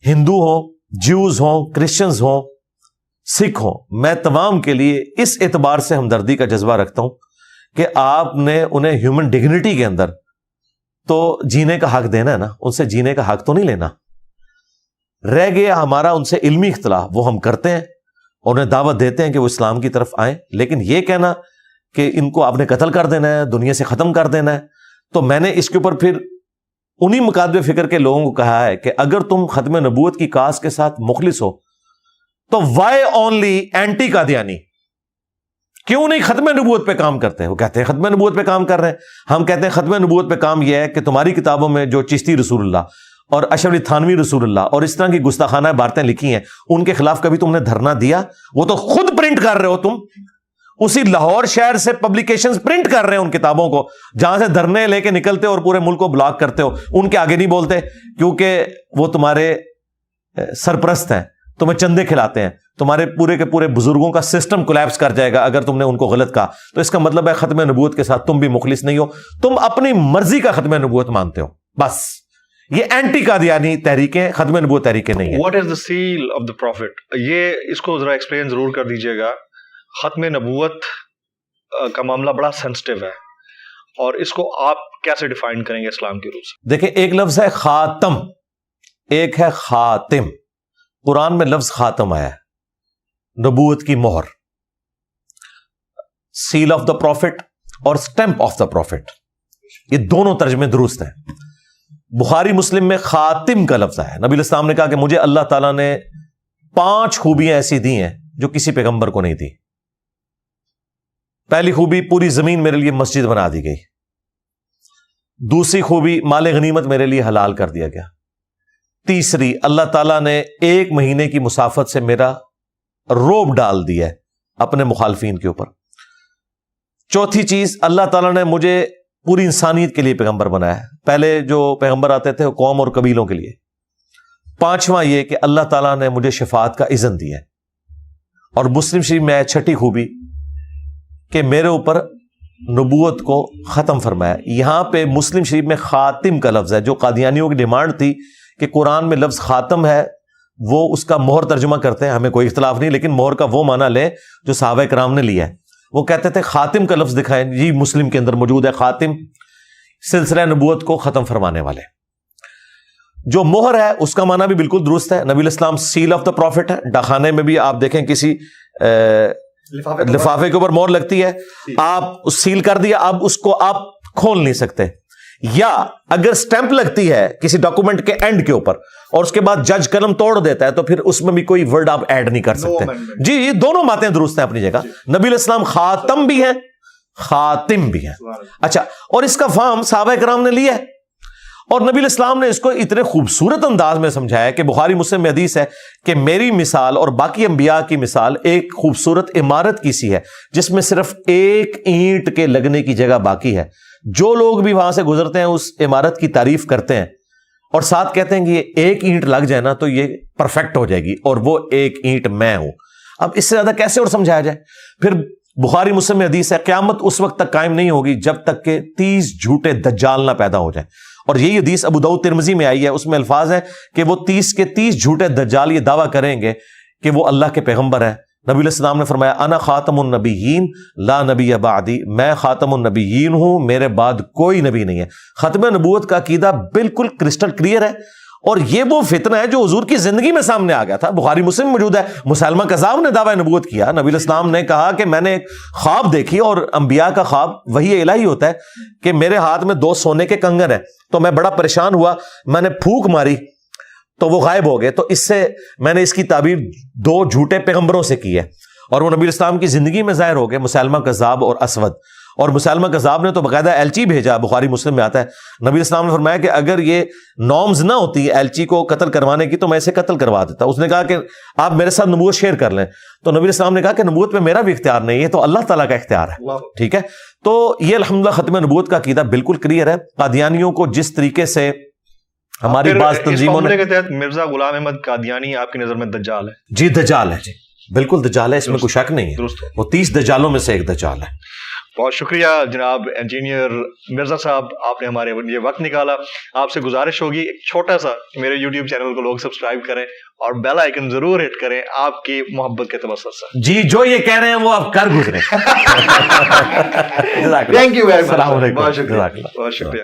ہندو ہوں, جیوز ہوں, کرسچنز ہوں, سکھ ہوں, میں تمام کے لیے اس اعتبار سے ہمدردی کا جذبہ رکھتا ہوں کہ آپ نے انہیں ہیومن ڈگنیٹی کے اندر تو جینے کا حق دینا ہے نا, ان سے جینے کا حق تو نہیں لینا. رہ گیا ہمارا ان سے علمی اختلاف, وہ ہم کرتے ہیں, انہیں دعوت دیتے ہیں کہ وہ اسلام کی طرف آئیں, لیکن یہ کہنا کہ ان کو آپ نے قتل کر دینا ہے, دنیا سے ختم کر دینا ہے, تو میں نے اس کے اوپر پھر انہی مکاتب فکر کے لوگوں کو کہا ہے کہ اگر تم ختم نبوت کی کاس کے ساتھ مخلص ہو تو وائی اونلی اینٹی قادیانی, کیوں نہیں ختم نبوت پہ کام کرتے؟ وہ کہتے ہیں ختم نبوت پہ کام کر رہے ہیں. ہم کہتے ہیں ختم نبوت پہ کام یہ ہے کہ تمہاری کتابوں میں جو چشتی رسول اللہ اور اشرف علی تھانوی رسول اللہ اور اس طرح کی گستاخانہ باتیں لکھی ہیں ان کے خلاف کبھی تم نے دھرنا دیا؟ وہ تو خود پرنٹ کر رہے ہو تم, اسی لاہور شہر سے پبلیکیشنز پرنٹ کر رہے ہیں ان کتابوں کو, جہاں سے دھرنے لے کے نکلتے ہو اور پورے ملک کو بلاک کرتے ہو. ان کے آگے نہیں بولتے کیونکہ وہ تمہارے سرپرست ہیں, تمہیں چندے کھلاتے ہیں, تمہارے پورے کے پورے بزرگوں کا سسٹم کولیپس کر جائے گا اگر تم نے ان کو غلط کہا. تو اس کا مطلب ہے ختم نبوت کے ساتھ تم بھی مخلص نہیں ہو, تم اپنی مرضی کا ختم نبوت مانتے ہو. بس یہ اینٹی قادیانی تحریکیں, ختم نبوت تحریکیں نہیں ہیں. What is the sale of the profit? یہ اس کو ذرا ایکسپلین ضرور کر دیجیے گا. ختم نبوت کا معاملہ بڑا سینسٹیو ہے اور اس کو آپ کیسے ڈیفائن کریں گے اسلام کی روح سے؟ دیکھیں, ایک لفظ ہے خاتم, ایک ہے خاتم. قرآن میں لفظ خاتم آیا ہے, نبوت کی مہر, سیل آف دا پروفٹ اور اسٹمپ آف دا پروفٹ, یہ دونوں ترجمے درست ہیں. بخاری مسلم میں خاتم کا لفظ ہے. نبی الاسلام نے کہا کہ مجھے اللہ تعالیٰ نے 5 خوبیاں ایسی دی ہیں جو کسی پیغمبر کو نہیں دی. پہلی خوبی, پوری زمین میرے لیے مسجد بنا دی گئی. دوسری خوبی, مال غنیمت میرے لیے حلال کر دیا گیا. تیسری, اللہ تعالیٰ نے 1 مہینے کی مسافت سے میرا روب ڈال دیا ہے اپنے مخالفین کے اوپر. چوتھی چیز, اللہ تعالیٰ نے مجھے پوری انسانیت کے لیے پیغمبر بنایا ہے. پہلے جو پیغمبر آتے تھے وہ قوم اور قبیلوں کے لیے. 5واں یہ کہ اللہ تعالیٰ نے مجھے شفاعت کا اذن دیا ہے. اور مسلم شریف میں 6ٹھی خوبی کہ میرے اوپر نبوت کو ختم فرمایا. یہاں پہ مسلم شریف میں خاتم کا لفظ ہے, جو قادیانیوں کی ڈیمانڈ تھی کہ قرآن میں لفظ خاتم ہے, وہ اس کا مہر ترجمہ کرتے ہیں, ہمیں کوئی اختلاف نہیں, لیکن مہر کا وہ معنی لیں جو صحابہ کرام نے لیا ہے. وہ کہتے تھے خاتم کا لفظ دکھائیں, جی مسلم کے اندر موجود ہے خاتم, سلسلہ نبوت کو ختم فرمانے والے. جو مہر ہے اس کا معنی بھی بالکل درست ہے, نبی علیہ السلام سیل آف دا پروفٹ ہے. ڈاکخانے میں بھی آپ دیکھیں کسی لفافے کے اوپر مہر لگتی ہے, آپ سیل کر دیا, اب اس کو آپ کھول نہیں سکتے. یا اگر سٹیمپ لگتی ہے کسی ڈاکومنٹ کے اینڈ کے اوپر اور اس کے بعد جج قلم توڑ دیتا ہے تو پھر اس میں بھی کوئی ورڈ آپ ایڈ نہیں کر سکتے. جی دونوں باتیں درست ہیں اپنی جگہ. نبی علیہ السلام خاتم بھی ہیں, خاتم بھی ہیں. اچھا, اور اس کا فہم صحابہ کرام نے لیا ہے, اور نبی علیہ السلام نے اس کو اتنے خوبصورت انداز میں سمجھایا کہ بخاری مسلم میں حدیث ہے کہ میری مثال اور باقی انبیاء کی مثال ایک خوبصورت عمارت کی سی ہے جس میں صرف ایک اینٹ کے لگنے کی جگہ باقی ہے. جو لوگ بھی وہاں سے گزرتے ہیں اس عمارت کی تعریف کرتے ہیں اور ساتھ کہتے ہیں کہ یہ ایک اینٹ لگ جائے نا تو یہ پرفیکٹ ہو جائے گی, اور وہ ایک اینٹ میں ہوں. اب اس سے زیادہ کیسے اور سمجھایا جائے؟ پھر بخاری مسلم میں حدیث ہے قیامت اس وقت تک قائم نہیں ہوگی جب تک کہ 30 جھوٹے دجال نہ پیدا ہو جائیں. اور یہی حدیث ابو داؤد ترمذی میں آئی ہے, اس میں الفاظ ہیں کہ وہ 30 کے 30 جھوٹے دجال یہ دعویٰ کریں گے کہ وہ اللہ کے پیغمبر ہیں. نبی علیہ السلام نے فرمایا انا خاتم النبیین لا نبی بعدی, میں خاتم النبیین ہوں, میرے بعد کوئی نبی نہیں ہے. ختم نبوت کا عقیدہ بالکل کرسٹل کلیئر ہے, اور یہ وہ فتنہ ہے جو حضور کی زندگی میں سامنے آ گیا تھا. بخاری مسلم موجود ہے. مسلمہ کذاب نے دعویٰ نبوت کیا, نبی علیہ السلام نے کہا کہ میں نے ایک خواب دیکھی, اور انبیاء کا خواب وحی الہی ہوتا ہے کہ میرے ہاتھ میں 2 سونے کے کنگن ہیں, تو میں بڑا پریشان ہوا, میں نے پھونک ماری تو وہ غائب ہو گئے. تو اس سے میں نے اس کی تعبیر 2 جھوٹے پیغمبروں سے کی ہے, اور وہ نبی علیہ السلام کی زندگی میں ظاہر ہو گئے, مسلمہ کذاب اور اسود. اور مسلمہ کذاب نے تو باقاعدہ ایلچی بھیجا, بخاری مسلم میں آتا ہے. نبی علیہ السلام نے فرمایا کہ اگر یہ نارمز نہ ہوتی ایلچی کو قتل کروانے کی تو میں اسے قتل کروا دیتا. اس نے کہا کہ آپ میرے ساتھ نبوت شیئر کر لیں, تو نبی علیہ السلام نے کہا کہ نبوت میں میرا بھی اختیار نہیں ہے, تو اللہ تعالیٰ کا اختیار ہے. ٹھیک ہے, تو یہ الحمدللہ ختم نبوت کا عقیدہ بالکل کلیئر ہے. قادیانیوں کو جس طریقے سے ہماری بعض تنظیموں نے, مرزا غلام احمد قادیانی آپ کی نظر میں دجال ہے؟ جی دجال ہے, جی بالکل دجال ہے, اس میں کوئی شک نہیں ہے. وہ 30 دجالوں میں سے ایک دجال ہے. بہت شکریہ جناب انجینئر مرزا صاحب, آپ نے ہمارے یہ وقت نکالا. آپ سے گزارش ہوگی ایک چھوٹا سا, میرے یوٹیوب چینل کو لوگ سبسکرائب کریں اور بیل آئیکن ضرور ہٹ کریں آپ کی محبت کے توسط سے. جی جو یہ کہہ رہے ہیں وہ آپ کر گزریں. Thank you very much. بہت شکریہ.